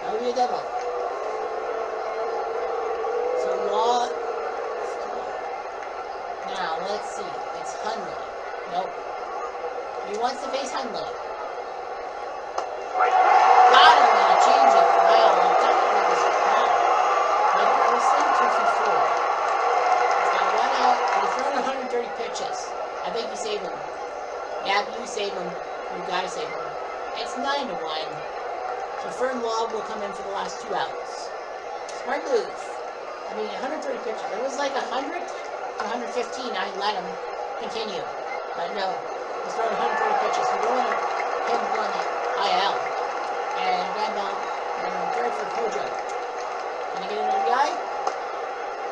That will be a double. So Law. Now let's see. It's Hundley. Nope. He wants to face Hundley. Got him on a change it. Wow, I'm done with this ball. But I was saying 2 for 4. He's got 1 out, but he's thrown 130 pitches. I think you save him. Yeah, you save him. You gotta save him. It's 9-1. So Fern Law will come in for the last 2 outs. Smart move. I mean, 130 pitches. It was like 100 to 115. I let him continue. But no, he's throwing 130 pitches. We don't want him going to IL. And Randall, third for Kojo. Can he get an RBI?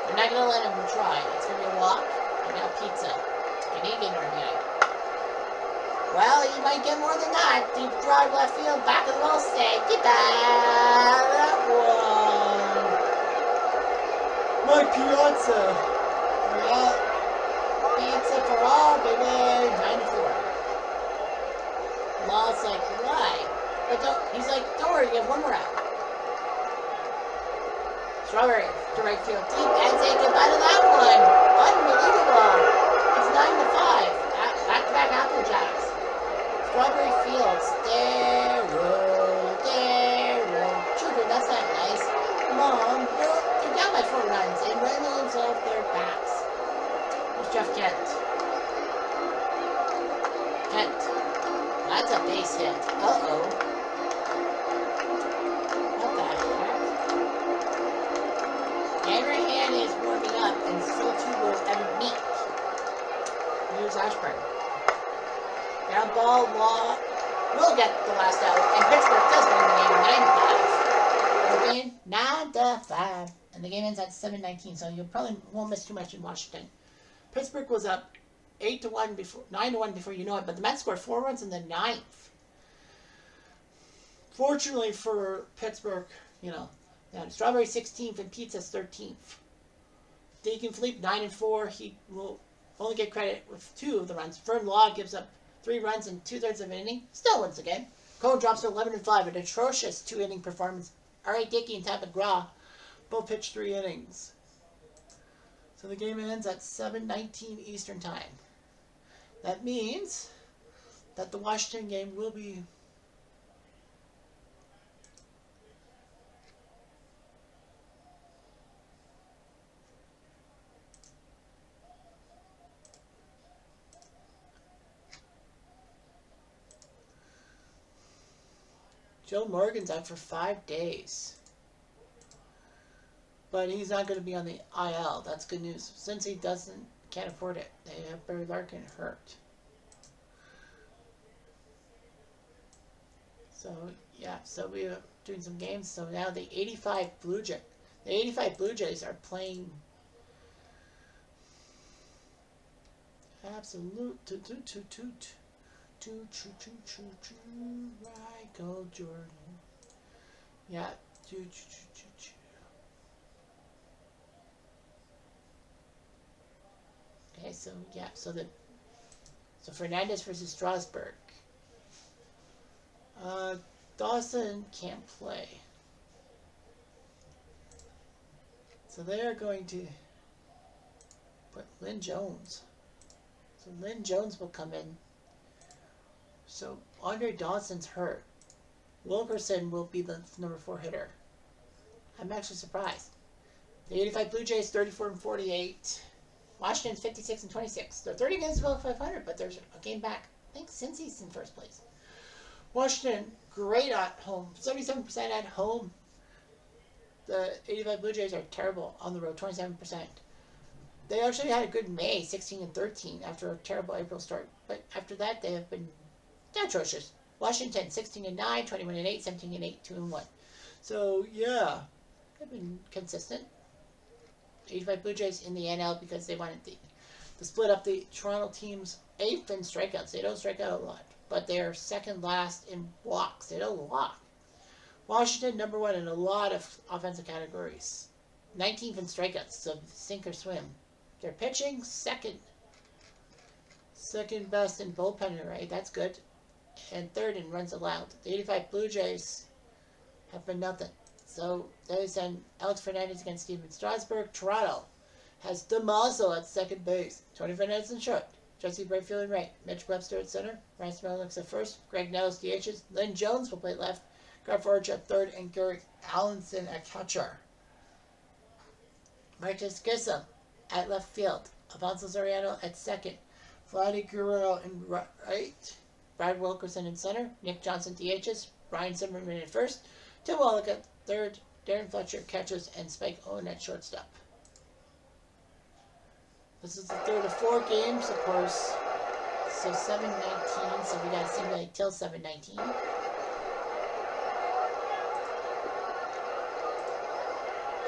They're not going to let him try. It's going to be a walk. And now Pizza. Can he get an RBI? Well, he might get more than that. Deep drive left field, back of the wall, say goodbye. That one. Mike Piazza. Yeah. Pizza for all, baby. 9-4. Law's like, why? But he's like, don't worry, you have 1 more out. Strawberry to right field deep and say goodbye to that one. Unbelievable. It's 9-5. Back-to-back Apple Jacks. Strawberry Fields. Darryl. Children, that's not nice. Mom, they're down by 4 runs and Reynolds off their backs. Here's Jeff Kent. Kent. That's a base hit. Uh-oh. What the heck? Hanrahan is warming up and still 2 will ever meet. Here's Ashburn. Ground ball, Law will get the last out. And Pittsburgh does win the game 9-5. Okay, 9-5. And the game ends at 7-19, so you probably won't miss too much in Washington. Pittsburgh was up 8-1 before 9-1 before you know it, but the Mets scored 4 runs in the 9th. Fortunately for Pittsburgh, you know, Strawberry 16th and Pizza's 13th. Deacon Philippe 9-4. He will only get credit with 2 of the runs. Fern Law gives up 3 runs in 2/3 of an inning. Still wins the game. Cole drops to 11-5. An atrocious 2-inning performance. R.A. Dickey and Tab McGraw both pitched 3 innings. So the game ends at 7:19 Eastern Time. That means that the Washington game will be Joe Morgan's out for 5 days. But he's not going to be on the IL. That's good news. Since he can't afford it. They have Barry Larkin hurt. So yeah, so we were doing some games. So now the 85 Blue Jays are playing absolute Michael Jordan. Yeah, Okay, so yeah, so Fernandez versus Strasburg. Dawson can't play. So they're going to put Lynn Jones. So Lynn Jones will come in. So Andre Dawson's hurt. Wilkerson will be the number 4 hitter. I'm actually surprised. The 85 Blue Jays 34-48. Washington's 56-26. They're 30 games above 500, but there's a game back. I think Cincy's in first place. Washington, great at home. 77% at home. The 85 Blue Jays are terrible on the road, 27%. They actually had a good May, 16-13, after a terrible April start. But after that, they have been atrocious. Washington, 16-9, 21-8, 17-8, 2-1. So, yeah, they've been consistent. 85 Blue Jays in the NL because they wanted to split up the Toronto team's 8th in strikeouts. They don't strike out a lot, but they're second last in walks. They don't walk. Washington, number 1 in a lot of offensive categories. 19th in strikeouts, so sink or swim. They're pitching second best in bullpen rate. That's good. And 3rd in runs allowed. The 85 Blue Jays have been nothing. So they send Alex Fernandez against Steven Strasburg. Toronto has DeMaso at second base. Tony Fernandez in short. Jesse Brightfield in right. Mitch Webster at center. Ryan Smelnick's at first. Greg Nellis DHs. Lynn Jones will play left. Garrett Forge at third. And Garrett Allenson at catcher. Marcus Gissam at left field. Alfonso Soriano at second. Vladdy Guerrero in right. Brad Wilkerson in center. Nick Johnson DHs. Brian Zimmerman at first. Tim Wallach at third. Darren Fletcher catches. And Spike Owen at shortstop. This is the third of 4 games, of course. So 7-19. So we got to simulate till 7-19.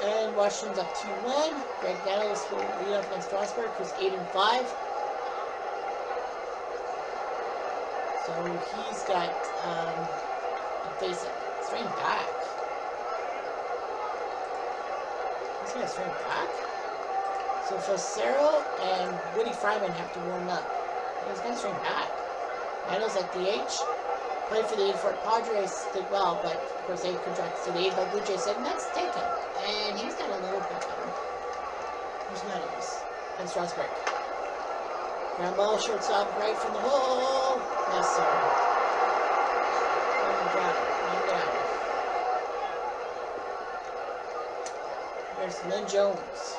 And Washington's up 2-1. Greg Nettles will lead up against Strasburg, who's 8-5. So he's got a face straight back. He's got a straight back. So Facero and Woody Fryman have to warm up. He's got a straight back. Nettles at DH. Played for the 84 Padres, did well, but of course they contracted. So the 85 Blue Jays said, let's take him. And he's got a little bit better. Here's Nettles and Strasburg. Ground ball, shortstop, right from the hole. Yes, sir. One down. There's Lynn Jones.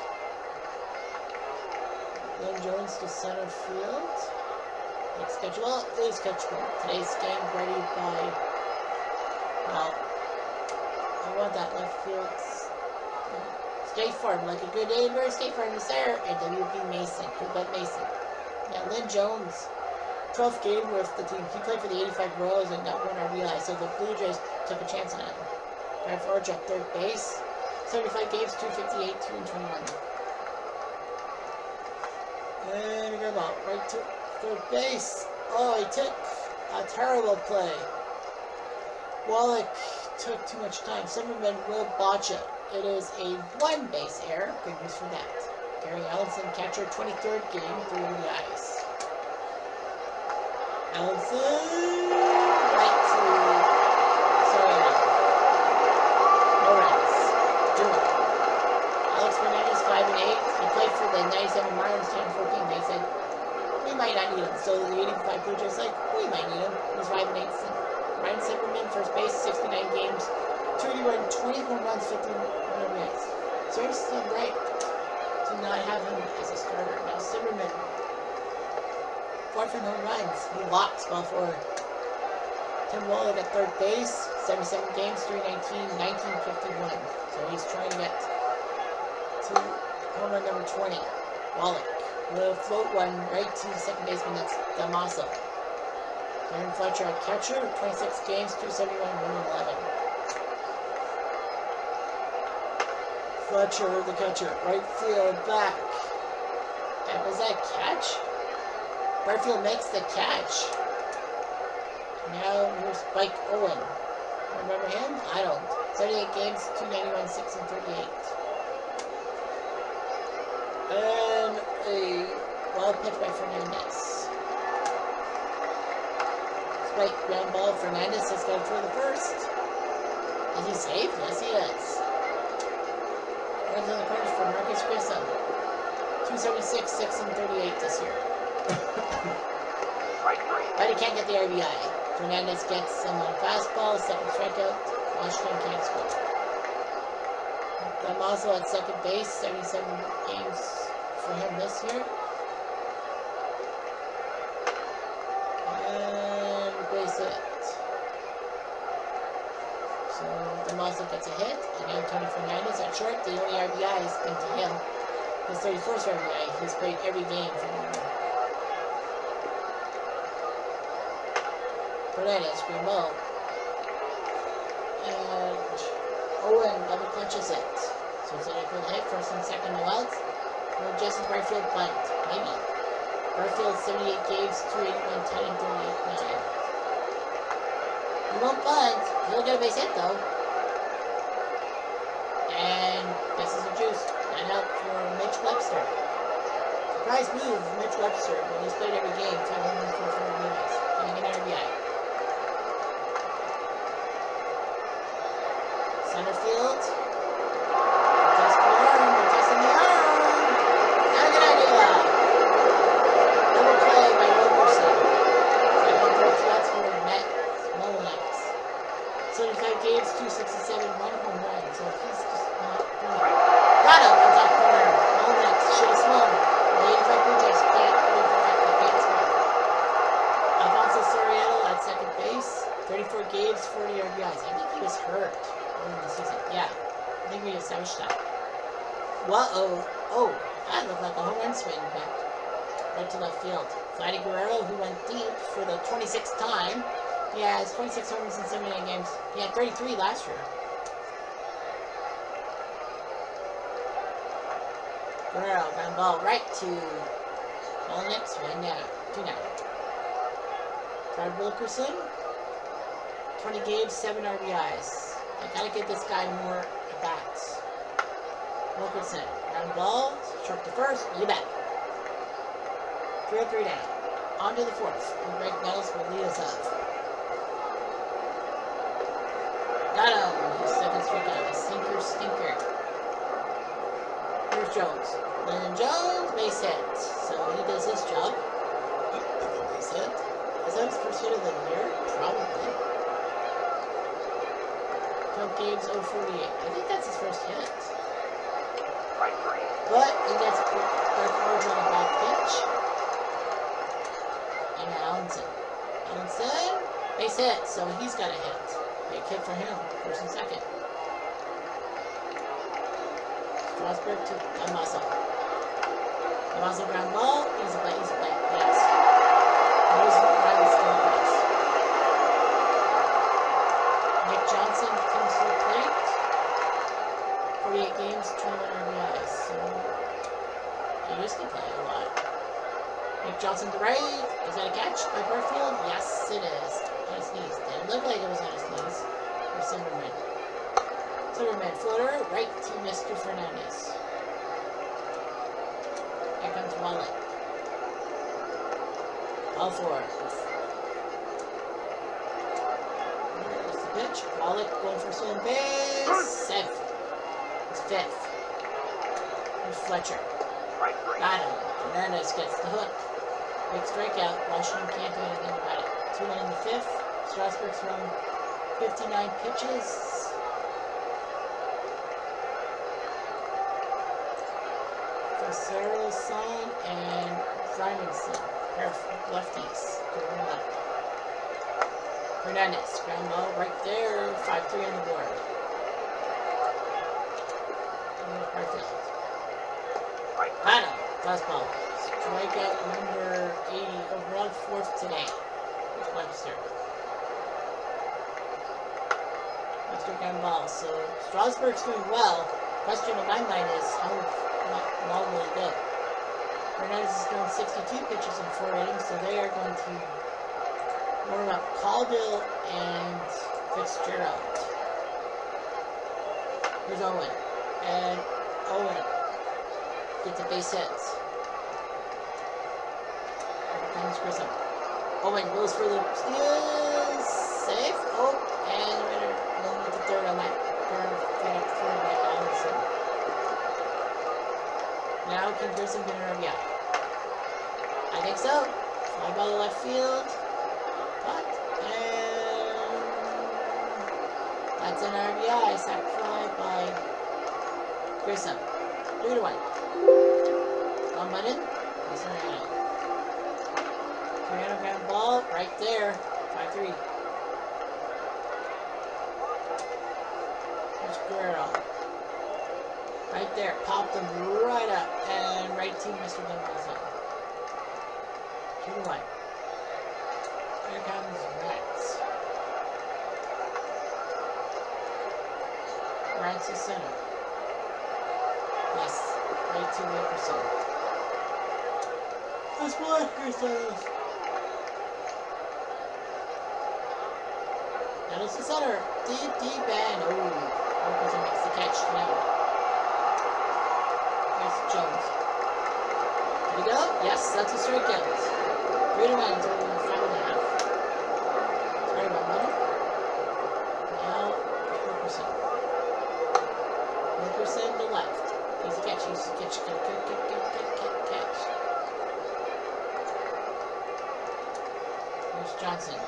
Lynn Jones to center field. Next schedule is catchable. Today's game ready by, well, I want that left field. State Farm, like a good neighbor, State Farm is there. And W.B. Mason. Who but Mason? Yeah, Lynn Jones. 12th game with the team. He played for the 85 Royals and got 1 RBI, so the Blue Jays took a chance on him. Garrett Forge at third base. 75 games, 258, 2-21. And we go about right to third base. Oh, he took a terrible play. Wallach took too much time. Zimmerman will botch it. It is a 1-base error. Good news for that. Gary Allenson, catcher, 23rd game, 3 RBIs. Allenson, right to Soriano. No runs. Doing. Alex Fernandez, 5-8. He played for the 97 Marlins, 10-14. They said, we might not need him. So the 85 Blue Jays like, we might need him. He was 5-8. Ryan Zimmerman, first base, 69 games, 281, 21 runs, 51 RBIs. So it's still right to not have him as a starter. Now Zimmerman, 4 home runs. He walks well forward. Tim Wallach at third base, 77 games, 319, 1951. So he's trying to get to home run number 20. Wallach will float one right to the second baseman. That's DeMaso. Darren Fletcher at catcher, 26 games, 271, 111. Fletcher, the catcher, right field, back. And was that catch? Barfield makes the catch. Now here's Spike Owen. Remember him? I don't. 78 games, 291, 6 and 38. And a wild pitch by Fernandez. Spike ground ball. Fernandez has got to throw the first. Is he safe? Yes, he is. Runs on the corners for Marcus Grissom. 276, 6 and 38 this year. But he can't get the RBI. Fernandez gets him on a fastball, second strikeout. Washington can't score. Damaso at second base, 77 games for him this year. And base hit. So Damaso gets a hit, and Antonio Fernandez at short. The only RBI has been to him. His 31st RBI. He's played every game for him. Fernandez, green ball. And Owen double clutches it. So it's an equal hit, first and second no outs. Will Jesse Barfield bunt? Maybe. Barfield 78 games, 281, 10 and 38, 9. He won't bunt. He'll get a base hit though. And misses the juice. 9 out for Mitch Webster. Surprise move, Mitch Webster. When he's played every game, 544 RBIs. Getting an RBI. Center field. Test the arm. We're testing the arm. Not a good idea. Double play by Wilkerson. Second throw shots for Matt Mullinax. 75 games, 267, 1 home run. So he's just not doing it. Got him. On top corner. Mullinax should have swung. The 85 Blue Jays can't really direct. They can't score. Alfonso Soriano at second base. 34 games, 40 RBIs. I think he was hurt in the season. Yeah, I think we established that. Whoa, oh, that looked like a home run swing back right to left field. Vladdy Guerrero, who went deep for the 26th time. He has 26 homers in 79 games. He had 33 last year. Guerrero, ground ball right to Mullinax, 1 down, 2 down. Brad Wilkerson, 20 games, 7 RBIs. I gotta give this guy more at-bats. Wilkerson, ground ball, short to first, you bet. 3-3 down. On to the fourth. And Greg Nettles will lead us up. Got him. His second strikeout. Sinker, stinker. Here's Jones. Landon Jones, base hit. So he does his job. Base hit. Is that his first hit of the year? Probably. 12 games, 048. I think that's his first hit. But he gets Dark Forge on a back pitch. And Allenson, base hit, so he's got a hit. Big hit for him, first and second. Strasburg to Damaso. Damaso ground ball, easy play, yes. Here's Riley's third base. Nick Johnson comes to the plate. 48 games, 21 RBIs, so he used to play a lot. Nick Johnson to right. Is that a catch by Barfield? Yes, it is. On his knees. Didn't look like it was on his knees. Or Silverman. Silverman floater right to Mr. Fernandez. Here comes Wallet. All four. There's the pitch. Wallet going for stolen base. Seventh. It's fifth. Here's Fletcher. Got him. Fernandez gets the hook. Big strikeout. Washington can't do anything about it. 2-1 in the fifth. Strasburg's thrown 59 pitches. Facero's son and Fryman's son. Pair of lefties. Going up. Fernandez. Ground ball right there. 5-3 on the board. Barfield. Got him. Fastball. Strikeout number 80 overall, fourth today. Here's Webster. Webster ground ball. So Strasburg's doing well. Question in my mind is how long will he go? Hernandez is doing 62 pitches in 4 innings, so they are going to warm up Caldwell and Fitzgerald. Here's Owen. And Owen gets a base hit. Here comes Grissom. Owen goes for the steal. Safe. Oh, and the runner going with the third on that. Right up third by Allison. Now can Grissom get an RBI? I think so. Fly ball to left field. But, and that's an RBI. Sac fly by Grissom. 3-1. On button. Soriano. Soriano ground ball right there. 5-3. There's Guerrero. Right there. Popped him right up. And right to Mr. Dunlazzo. 2-1. Here comes Rats. Rats is center. Yes, right to Wilkerson. That's what Wilkerson. That is the center. Deep and Wilkerson makes the catch now. Here's Jones. There we go. Yes, that's a strikeout. 3-1 to 5.5. Sorry about that. Now, Wilkerson. Wilkerson to left. Easy catch, easy catch. Catch. There's Johnson.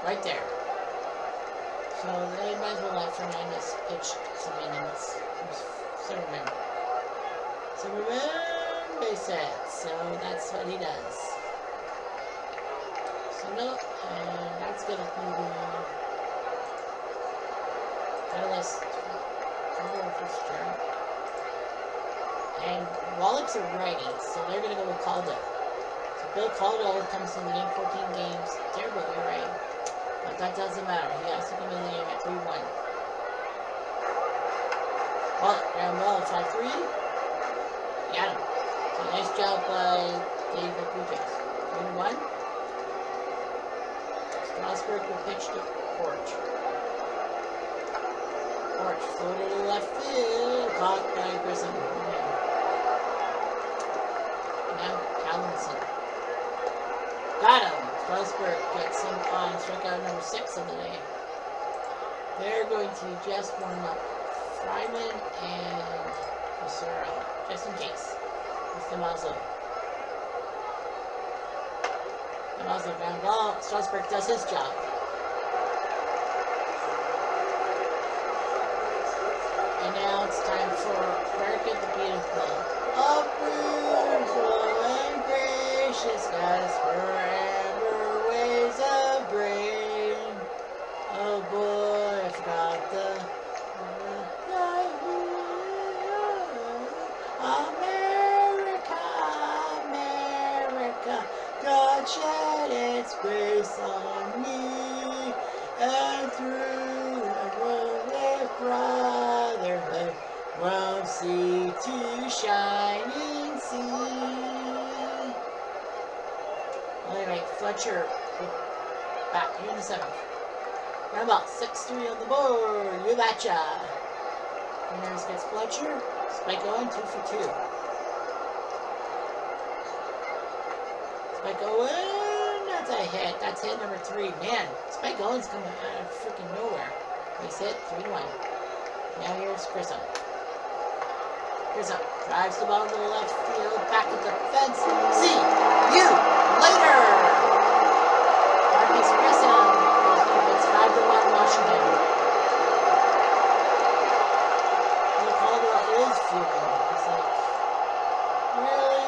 Right there. So they might as well let Fernandez pitch some innings. Silverman. Base hit. So that's what he does. So no, and that's gonna be the catalyst. And Wallach's a righty, so they're gonna go with Caldwell. So Bill Caldwell comes in the game 14 games. Terrible ERA. But that doesn't matter. He has to come in the game at 3-1. Well, ground ball at 5-3. Got him. So nice job by Dave Blue 3-1. Strasburg will pitch to Porch. Porch floated to left field. Caught by Grissom. Now Allenson. Got him. Strasburg gets him on strikeout number 6 of the day. They're going to just warm up Fryman and Rosero, just in case. With Damazzo. Damazzo ground ball. Strasburg does his job. And now it's time for America the Beautiful. Oh, beautiful and gracious, goddess forever ways of grain. Oh boy, I forgot the America, God shed its grace on me, and through the world with brotherhood, from sea to shining sea. Anyway, Fletcher back here in the 7th. Ground ball, 6-3 on the board. You betcha. Fernandez gets Fletcher. Spike Owen, 2 for 2. Spike Owen, that's a hit. That's hit number 3. Man, Spike Owen's coming out of freaking nowhere. Base hit, 3-1. Now here's Grissom. Grissom drives the ball to the left field, back at the fence. See you later. Marcus Grissom. It's 5-1 Washington. Bill Caldwell is fuming. He's like, really?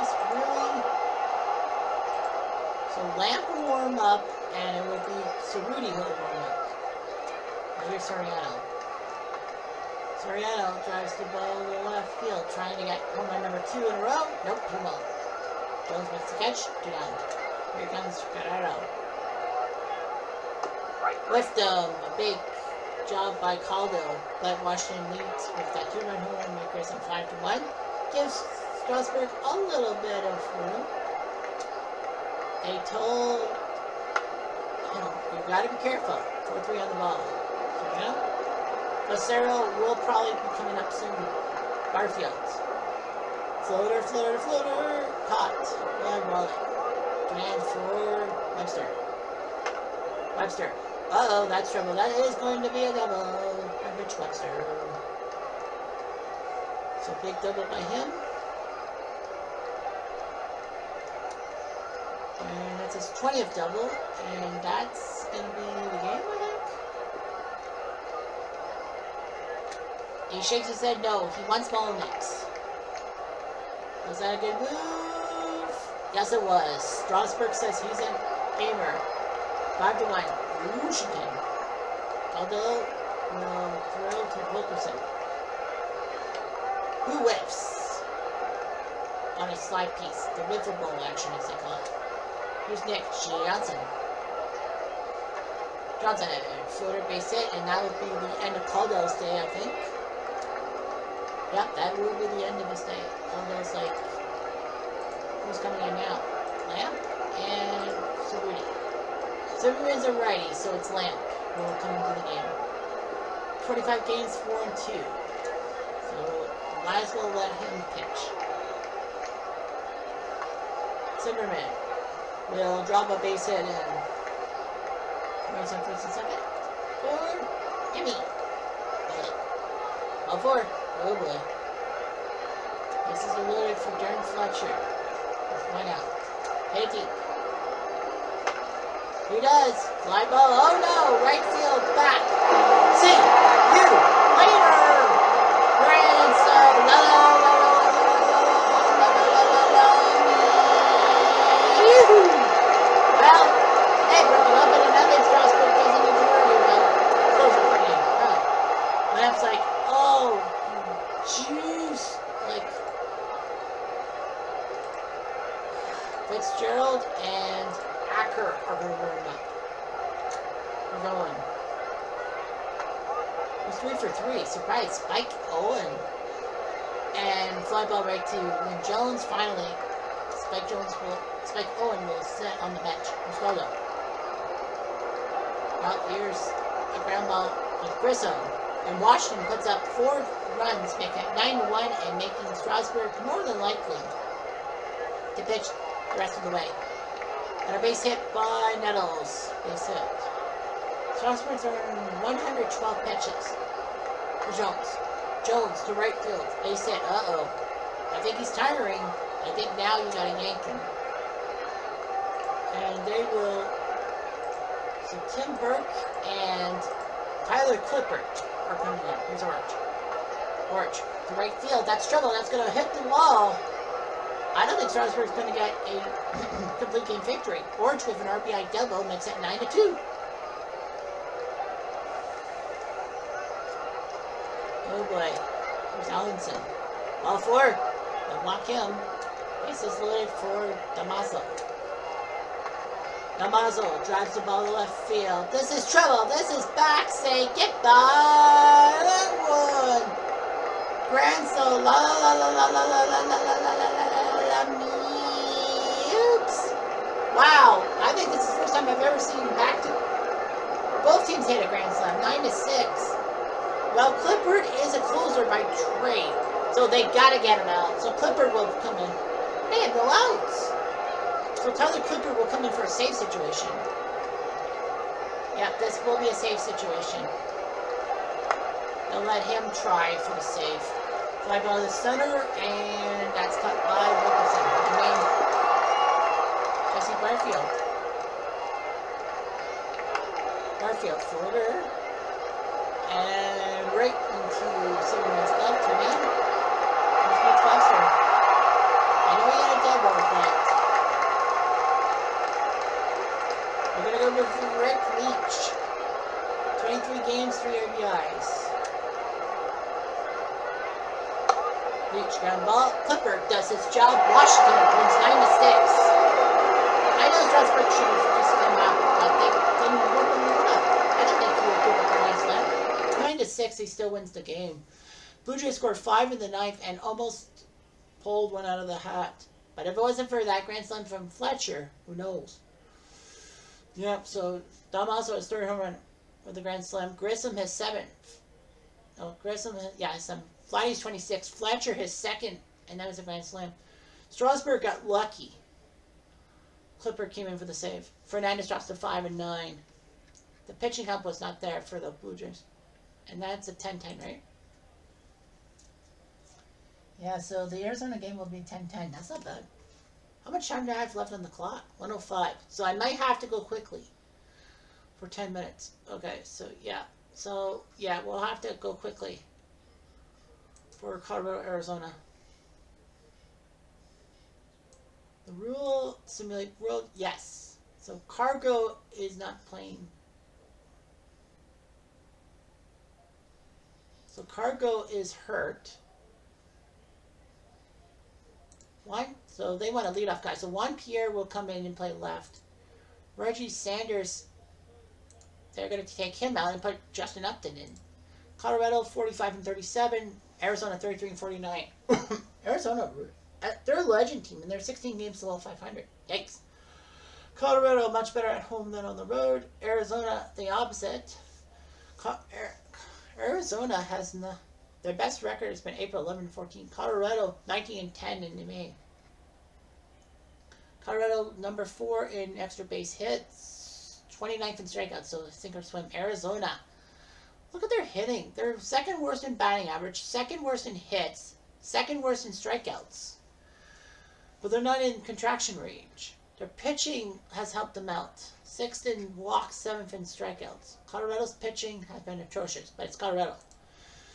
So Lamp will warm up, and it would be Cerruti who will warm up. Here's Soriano. Soriano drives the ball to the left field, trying to get home run number 2 in a row. Nope, he won't. Jones makes the catch. 2 down. Here comes Guerrero. With a big job by Caldo, but Washington leads with that 2-run home makers and 5-1. Gives Strasburg a little bit of room. They told him, you gotta be careful. 4-3 on the ball. So, you know? Lucero will probably be coming up soon. Barfield. Floater, floater, floater. Caught. Well, Raleigh. And for Webster. Webster. Uh-oh, that's trouble. That is going to be a double. And Rich Webster. So big double by him. And that's his 20th double. And that's going to be the game, I think. He shakes his head no. He wants ball next. Was that a good move? Yes, it was. Strasburg says he's a gamer. 5-1. Washington. Although, will throw to Wilkerson. Who whiffs? On a slide piece. The wiffle bowl action, as they call it. Here's Nick Johnson. Johnson, floater base hit, and that would be the end of Caldo's day, I think. Yep, that will be the end of his day. Caldo's like, who's coming in now? Lamp and Cerruti. Cerruti is a righty, so it's Lamp who will come into the game. 25 games, 4-2. So might as well let him pitch. Zimmerman will drop a base hit and runs on first and second. Gimme. All 4. Oh boy. This is loaded for Darren Fletcher. With 1 out. Hit it deep. He does. Fly ball. Oh no! Right field back. See you later. Grand slam. La la la la la la la la la. Well, hey, broken up in another Strasburg doesn't need to worry about closing the game. Alright. Lamp's like, oh, jeez. Like, Fitzgerald and Acker are going to warm up. We're going. It's 3 for 3. Surprise. Spike Owen. And fly ball right to when Jones finally. Spike Owen will sit on the bench. Let's go. Well, here's a ground ball with Grissom. And Washington puts up 4 runs, making it 9-1 and making Strasburg more than likely to pitch the rest of the way. And a base hit by Nettles. Base hit. Strasburg's earned 112 pitches for Jones. Jones to right field. Base hit. Uh-oh. I think he's tiring. I think now you gotta yank him. And they will. So Tim Burke and Tyler Clippert are coming in. Here's Orange. Orange to right field. That's trouble. That's gonna hit the wall. I don't think Strasburg's gonna get a complete game victory. Orange with an RBI double makes it 9-2. Oh boy. Here's Allenson. Ball 4. They'll block him. Bases loaded for Damaso. Damaso drives the ball to left field. This is trouble. This is back. Say goodbye. That one. Grand solo. La la la la la la la la la la la la. Oops. Wow. I think this is the first time I've ever seen back to. Both teams hit a grand slam. 9-6. Well, Clippard is a closer by trade, so they gotta get him out. So Clippard will come in. They have no outs. So Tyler Clippard will come in for a save situation. Yep, this will be a save situation. They'll let him try for the save. Fly ball to the center, and that's cut by Wilkerson. Jesse Barfield. Barfield floater. And right into Silverman's glove to me. Here's Mitch Foster. I know he had a double, but we're going to go with Rick Leach. 23 games, 3 RBIs. Leach ground ball. Clippard does his job. Washington wins 9-6. I know Strasburg should have just come out, but they didn't would have. I didn't think he would give up a grand slam. 9-6, he still wins the game. Blue Jays scored 5 in the ninth and almost pulled one out of the hat. But if it wasn't for that grand slam from Fletcher, who knows? Yep, so Damaso has 3rd home run with the grand slam. Grissom has 7. Oh, Grissom has, yeah, some. Flatty's 26. Fletcher his 2nd, and that was a grand slam. Strasburg got lucky. Clipper came in for the save. Fernandez drops to 5 and 9. The pitching help was not there for the Blue Jays. And that's a 10-10, right? Yeah, so the Arizona game will be 10-10. That's not bad. How much time do I have left on the clock? 1:05. So I might have to go quickly for 10 minutes. Okay, so yeah. So, yeah, we'll have to go quickly for Colorado, Arizona. The rule simulate world, yes. So Cargo is not playing. So Cargo is hurt. So they want a leadoff guy. So Juan Pierre will come in and play left. Reggie Sanders, they're going to take him out and put Justin Upton in. Colorado 45 and 37. Arizona 33 and 49. Arizona, they're a legend team and they're 16 games below 500. Yikes. Colorado much better at home than on the road. Arizona the opposite. Arizona has their best record has been April 11-14. Colorado 19-10 in May. Colorado number 4 in extra base hits, 29th in strikeouts, so sink or swim. Arizona, look at their hitting. They're 2nd worst in batting average, 2nd worst in hits, 2nd worst in strikeouts. But they're not in contraction range. Their pitching has helped them out. 6th in walks, 7th in strikeouts. Colorado's pitching has been atrocious, but it's Colorado.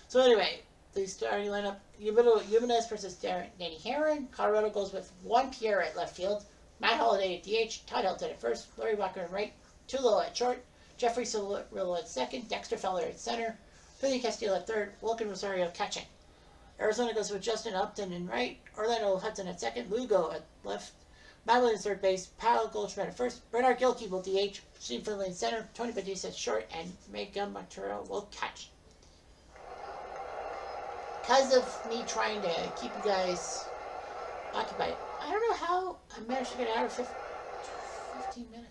So anyway, the starting lineup, Jimenez versus Danny Herron. Colorado goes with Juan Pierre at left field, Matt Holliday at DH, Todd Helton at first, Larry Walker at right, Tulo at short, Jeffrey Cirillo at second, Dexter Feller at center, Billy Castillo at third, Wilkin Rosario catching. Arizona goes with Justin Upton in right, Orlando Hudson at second, Lugo at left, Madeline at third base, Powell Goldschmidt at first, Bernard Gilkey will DH, Steve Finley in center, Tony Batista at short, and Mega Montero will catch. Because of me trying to keep you guys occupied, I don't know how I managed to get out of 15 minutes.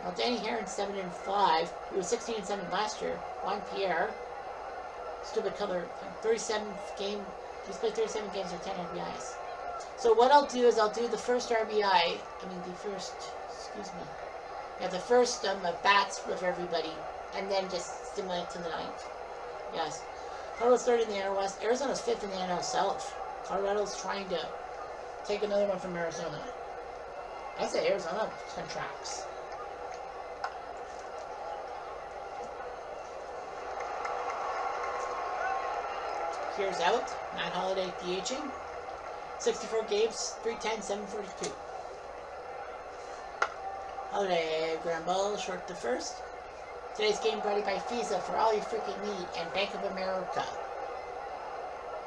Well, Danny Herron 7-5. He was 16-7 last year. Juan Pierre, stupid color, 37th game. He's played 37 games with 10 RBIs. So what I'll do is I'll do the first RBI. The first bats with everybody, and then just stimulate to the ninth. Yes. Colorado's 3rd in the NL West. Arizona's 5th in the NL South. Colorado's trying to take another one from Arizona. I say Arizona contracts. Here's out. Matt Holliday DHing. 64 games, 310, 742. Holliday, ground ball, short to first. Today's game brought to you by Visa for all your freaking need and Bank of America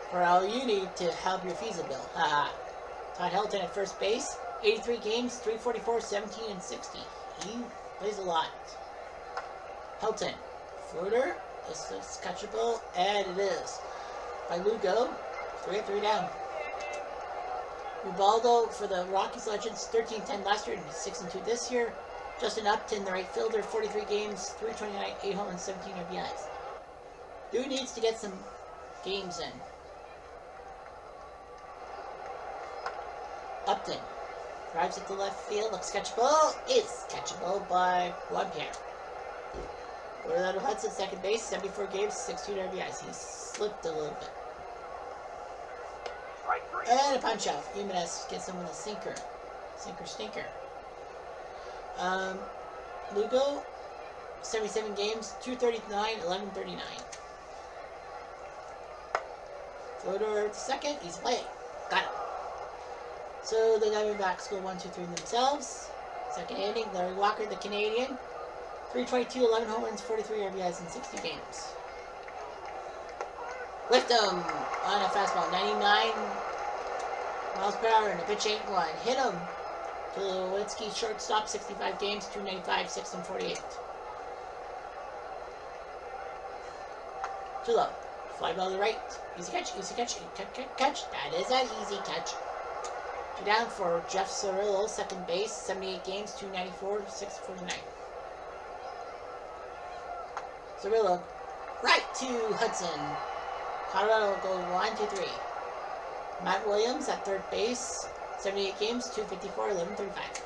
for all you need to help your Visa bill. Todd Helton at first base, 83 games, 344, 17, and 60. He plays a lot. Helton, floater, this is catchable, and it is. By Lugo, 3-3 down. Ubaldo for the Rockies Legends, 13-10 last year and 6-2 this year. Justin Upton, the right fielder, 43 games, 329, 8 home and 17 RBIs. Dude needs to get some games in. Upton drives it to left field, looks catchable, is catchable by Juan Pierre. Orlando Hudson, second base, 74 games, 62 RBIs. He slipped a little bit. And a punch out. Jimenez gets him with a sinker. Sinker stinker. Lugo, 77 games, 239, 1139. Floater to second, he's away. Got him. So the Diamondbacks go 1-2-3 themselves. Second inning, Larry Walker, the Canadian. 322, 11 home runs, 43 RBIs in 60 games. Lift him on a fastball, 99 Miles Power and a pitch 8-1. Hit him. Tulowitzki, shortstop, 65 games, 295, 6 and 48. Too low. Fly ball to the right. Easy catch, easy catch, catch. That is an easy catch. Two down for Jeff Cirillo, second base, 78 games, 294, 649. Cirillo, right to Hudson. Colorado goes 1-3. Matt Williams at third base, 78 games, 254, 1135.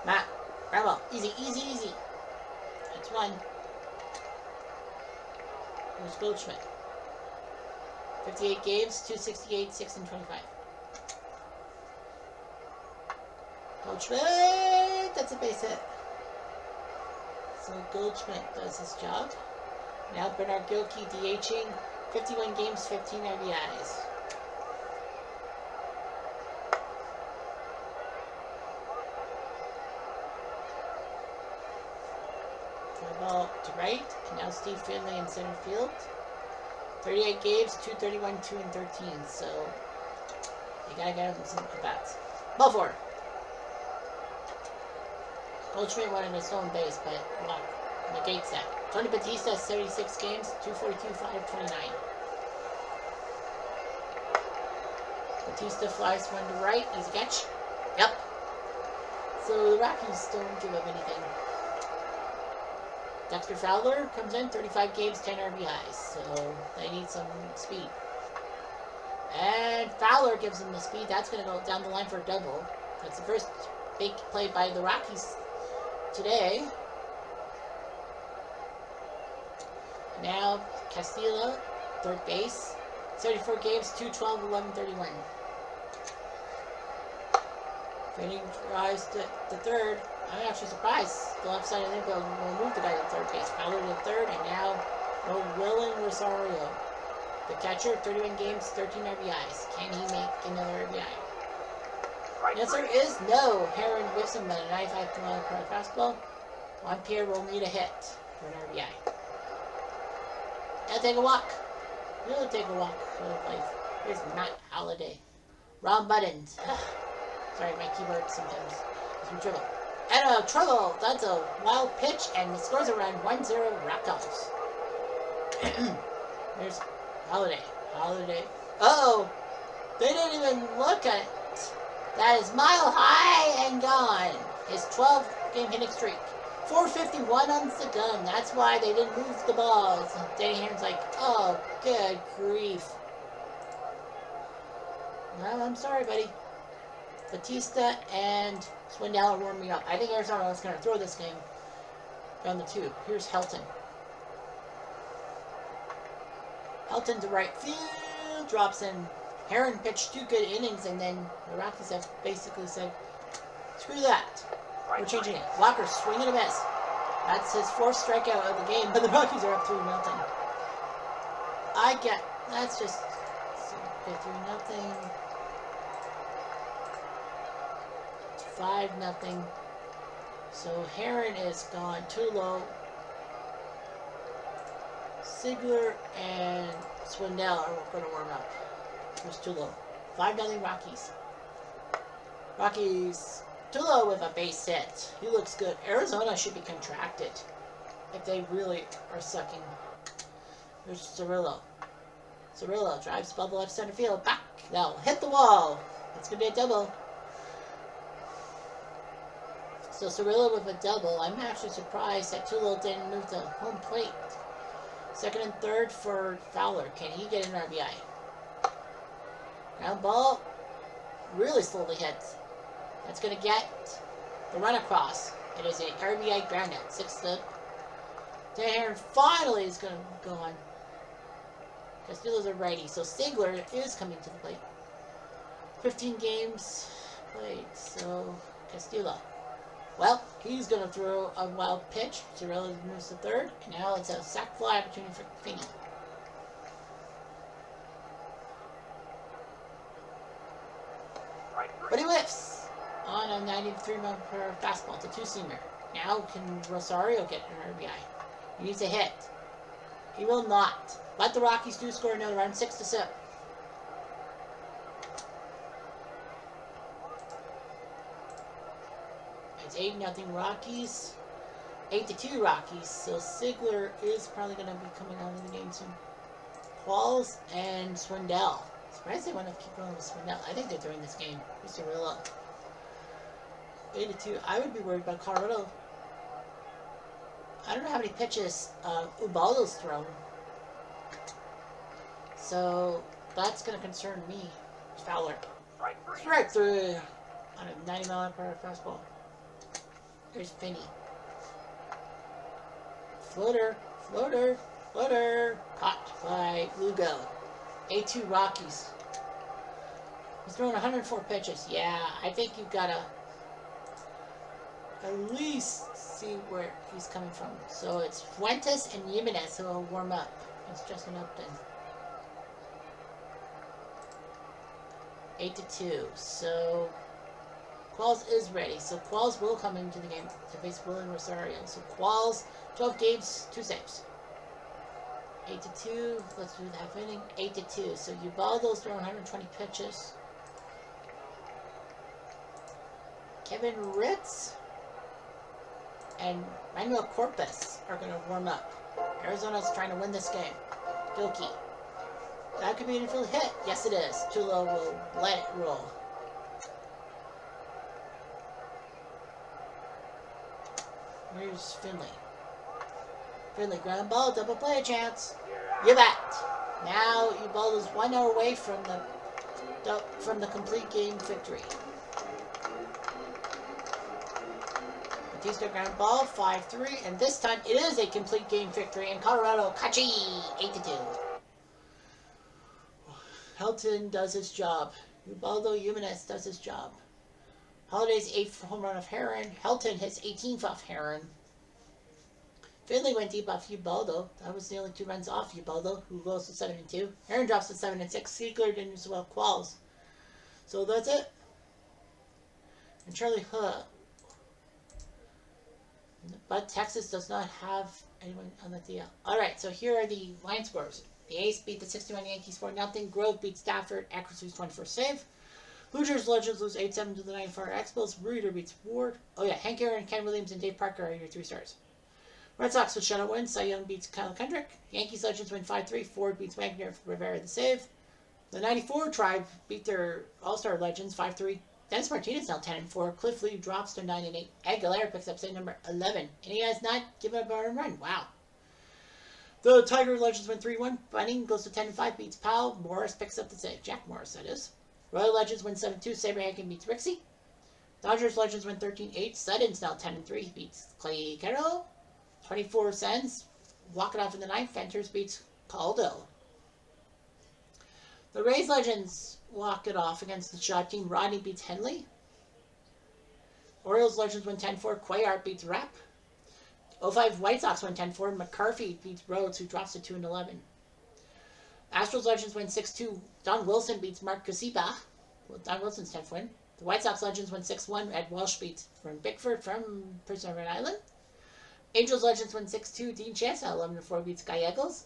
Matt, bravo, easy, easy, easy. That's one. Here's Goldschmidt. 58 games, 268, 6 and 25. Goldschmidt, that's a base hit. So Goldschmidt does his job. Now Bernard Gilkey DHing, 51 games, 15 RBIs. Ball to right, and now Steve Finley in center field. 38 games, 231, 2 and 13. So you gotta get him some at-bats. Ball four. Goldschmidt wanted a stolen base, but luck negates that. Tony Batista, 76 games, 242, 529. Batista flies one to right, easy catch. Yep. So the Rockies don't give up anything. Dexter Fowler comes in, 35 games, 10 RBIs, so they need some speed. And Fowler gives them the speed. That's going to go down the line for a double. That's the first big play by the Rockies today. Now Castillo, third base, 34 games, 212, 1131. Fading rise to third. I'm actually surprised the left side of the infield will move the guy to third base. Fowler to third, and now Willen Rosario. The catcher, 31 games, 13 RBIs. Can he make another RBI? The answer is no. Heron whips him at a 95 mile/per fastball. Juan Pierre will need a hit for an RBI. Now take a walk. We'll take a walk for life. Here's Matt Holliday. Wrong buttons. Sorry, my keyboard sometimes is in trouble. And a trouble. That's a wild pitch, and the scores are around 1-0 Raptors. There's Holiday. Uh-oh. They didn't even look at it. That is mile high and gone. His 12-game hitting streak. 451 on the gun. That's why they didn't move the balls. Danny Heron's like, oh, good grief. No, I'm sorry, buddy. Batista and Swindell are warming up. I think Arizona is going to throw this game down the tube. Here's Helton. Helton to right field, drops in. Heron pitched 2 good innings, and then the Rockies have basically said, screw that. We're changing it. Walker swinging a miss. That's his 4th strikeout of the game, but the Rockies are up 3-0. That's just 3-0. 5-0. So Heron is gone too low. Sigler and Swindell are going to warm up. It's too low. 5-0 Rockies. Rockies too low with a base hit. He looks good. Arizona should be contracted if they really are sucking. There's Cirillo. Cirillo drives above the left center field. Back. Now hit the wall. It's going to be a double. So Cirillo with a double. I'm actually surprised that Tulo didn't move to home plate. Second and third for Fowler. Can he get an RBI? Ground ball. Really slowly hits. That's going to get the run across. It is an RBI ground out. 6th up. Dan Heron finally is going to go on. Castillo's a righty. So Sigler is coming to the plate. 15 games played. So Castillo. Well, he's going to throw a wild pitch. Cirillo moves to third. And now it's a sac fly opportunity for Finney. But he whiffs on a 93 mile/per fastball. It's a 2-seamer. Now can Rosario get an RBI? He needs a hit. He will not. But the Rockies do score another run. 6-0. It's 8-0 Rockies. 8-2 Rockies. So Sigler is probably going to be coming out of the game soon. Qualls and Swindell. Surprised they want to keep going with Swindell. I think they're throwing this game. Mr. Rilla. 8-2. I would be worried about Colorado. I don't know how many pitches Ubaldo's thrown. So that's going to concern me. Fowler. Strike 3 on a 90-mile-per-hour fastball. There's Finney. Floater. Caught by Lugo. 8-2 Rockies. He's throwing 104 pitches. Yeah, I think you've got to at least see where he's coming from. So it's Fuentes and Jimenez who will warm up. It's Justin Upton. 8-2. So Qualls is ready. So Qualls will come into the game to face William Rosario. So Qualls, 12 games, 2 saves. 8-2. Let's do the half inning. 8-2. So Ubaldo's throwing 120 pitches. Kevin Ritz and Manuel Corpus are going to warm up. Arizona's trying to win this game. Gilkey. That could be an infield hit. Yes, it is. Tulo will let it roll. Here's Finley. Finley, ground ball, double play chance. You bet. Now Ubaldo's 1-0 away from the complete game victory. Batista ground ball, 5-3, and this time it is a complete game victory in Colorado. Kachi, 8-2. Helton does his job. Ubaldo Jimenez does his job. Holiday's 8th home run of Heron. Helton hits 18th off Heron. Finley went deep off Ubaldo. That was the only 2 runs off Ubaldo, who goes to 7-2. Heron drops to 7-6. Siegler didn't as well. Qualls. So that's it. And Charlie Hutt. But Texas does not have anyone on the DL. Alright, so here are the line scores. The A's beat the 61 Yankees 4-0. Grove beat Stafford. Accuracy's 21st save. Hoosiers Legends lose 8-7 to the 94 Expos. Reader beats Ward. Oh yeah, Hank Aaron, Ken Williams, and Dave Parker are your 3 stars. Red Sox with shutout win. Cy Young beats Kyle Kendrick. Yankees Legends win 5-3. Ford beats Wagner for Rivera the save. The 94 Tribe beat their All-Star Legends 5-3. Dennis Martinez now 10-4. Cliff Lee drops to 9-8. Aguilera picks up save number 11. And he has not given up a run. Wow. The Tiger Legends win 3-1. Bunning goes to 10-5. Beats Powell. Morris picks up the save. Jack Morris, that is. Royal Legends win 7-2. Saberhagen beats Rixey. Dodgers Legends win 13-8. Sutton's now 10-3. He beats Clay Carroll. 24 Sens. Walk it off in the 9th. Venters beats Caldo. The Rays Legends walk it off against the shot team. Rodney beats Henley. Orioles Legends win 10-4. Cuellar beats Rapp. 05 White Sox win 10-4. McCarthy beats Rhodes, who drops to 2-11. Astros Legends win 6-2. Don Wilson beats Mark Casipa. Well, Don Wilson's 10th win. The White Sox Legends win 6-1. Ed Walsh beats from Bickford from Prisoner of Rhode Island. Angels Legends win 6-2. Dean Chance 11-4 beats Gallegos.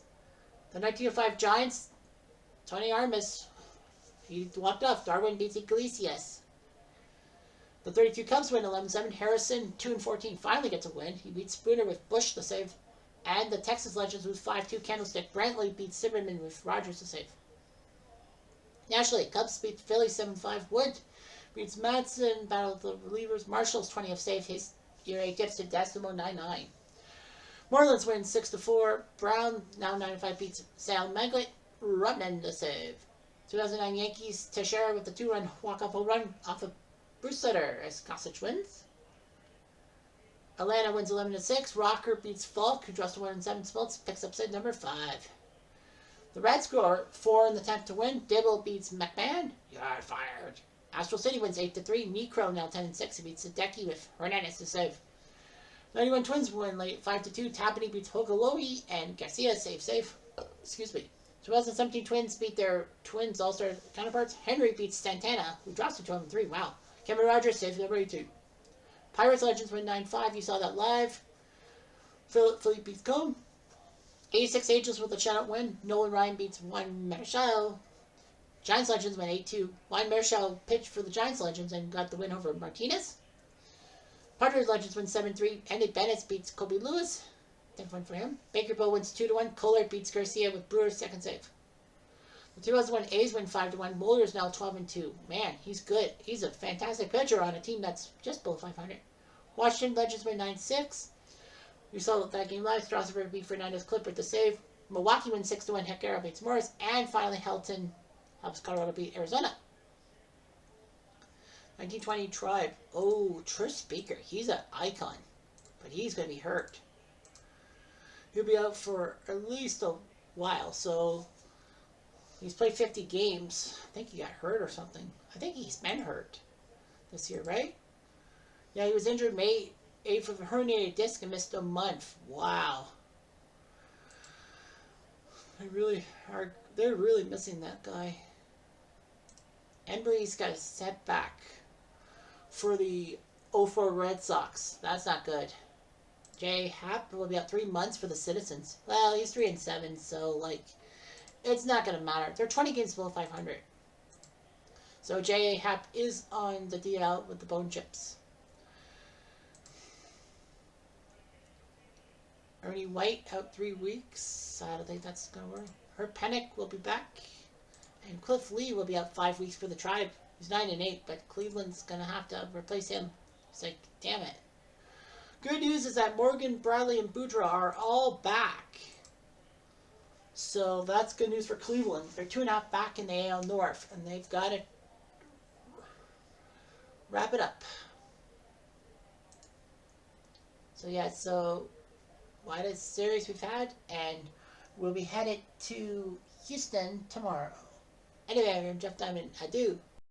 The 1905 Giants, Tony Armas, he walked off. Darwin beats Iglesias. The 32 Cubs win 11-7. Harrison, 2-14, finally gets a win. He beats Spooner with Bush the save. And the Texas Legends lose 5-2. Candlestick. Brantley beats Zimmerman with Rogers the save. Nationally, Cubs beat Philly 7-5. Wood beats Madsen. Battle of the relievers. Marshall's 20th save. His ERA dips to Decimo 9-9. Marlins win 6-4. Brown, now 9-5, beats Sal Maglet. Rudman the save. 2009 Yankees, Teixeira with the 2-run walk-off home run off of Bruce Sutter as Gossage wins. Atlanta wins 11-6. Rocker beats Falk, who drops to 1-7. Smoltz picks up save number 5. The Reds score 4 in the 10th to win. Dibble beats McMahon. You're fired. Astral City wins 8-3. Necro now 10-6. He beats Sadecki with Hernandez to save. 91 Twins win late 5-2. Tapani beats Hogalohi and Garcia save. Excuse me. 2017 Twins beat their Twins All-Star counterparts. Henry beats Santana, who drops to 12-3. Wow. Kevin Rogers save number 82. Pirates Legends win 9-5. You saw that live. Philippe beats Cone. 86 Angels with a shutout win. Nolan Ryan beats Juan Marichal. Giants Legends win 8-2. Juan Marichal pitched for the Giants Legends and got the win over Martinez. Padres Legends win 7-3. Andy Bennett beats Kobe Lewis. Tough one for him. Baker Bow wins 2-1. Kohler beats Garcia with Brewer's second save. The 2001 A's win 5-1. Mueller is now 12-2. Man, he's good. He's a fantastic pitcher on a team that's just below 500. Washington Legends win 9-6. We saw that game live. Strasburg beat Fernandez Clippard to save. Milwaukee wins 6-1. Hecaro beats Morris. And finally, Helton helps Colorado beat Arizona. 1920 Tribe. Oh, Trish Speaker. He's an icon. But he's going to be hurt. He'll be out for at least a while. So he's played 50 games. I think he got hurt or something. I think he's been hurt this year, right? Yeah, he was injured May 8th with a herniated disc and missed a month. Wow. They're really missing that guy. Embry's got a setback for the 04 Red Sox. That's not good. Jay Happ will be out 3 months for the Citizens. Well, he's 3-7, so like it's not gonna matter. They're 20 games below 500. So J.A. Happ is on the DL with the bone chips. Ernie White out 3 weeks. I don't think that's going to work. Herb Pennick will be back. And Cliff Lee will be out 5 weeks for the Tribe. He's 9-8, but Cleveland's going to have to replace him. It's like, damn it. Good news is that Morgan, Bradley, and Boudreaux are all back. So that's good news for Cleveland. They're 2.5 back in the AL North, and they've got to wrap it up. So yeah, so what a series we've had, and we'll be headed to Houston tomorrow. Anyway, I'm Jeff Diamond. Adieu.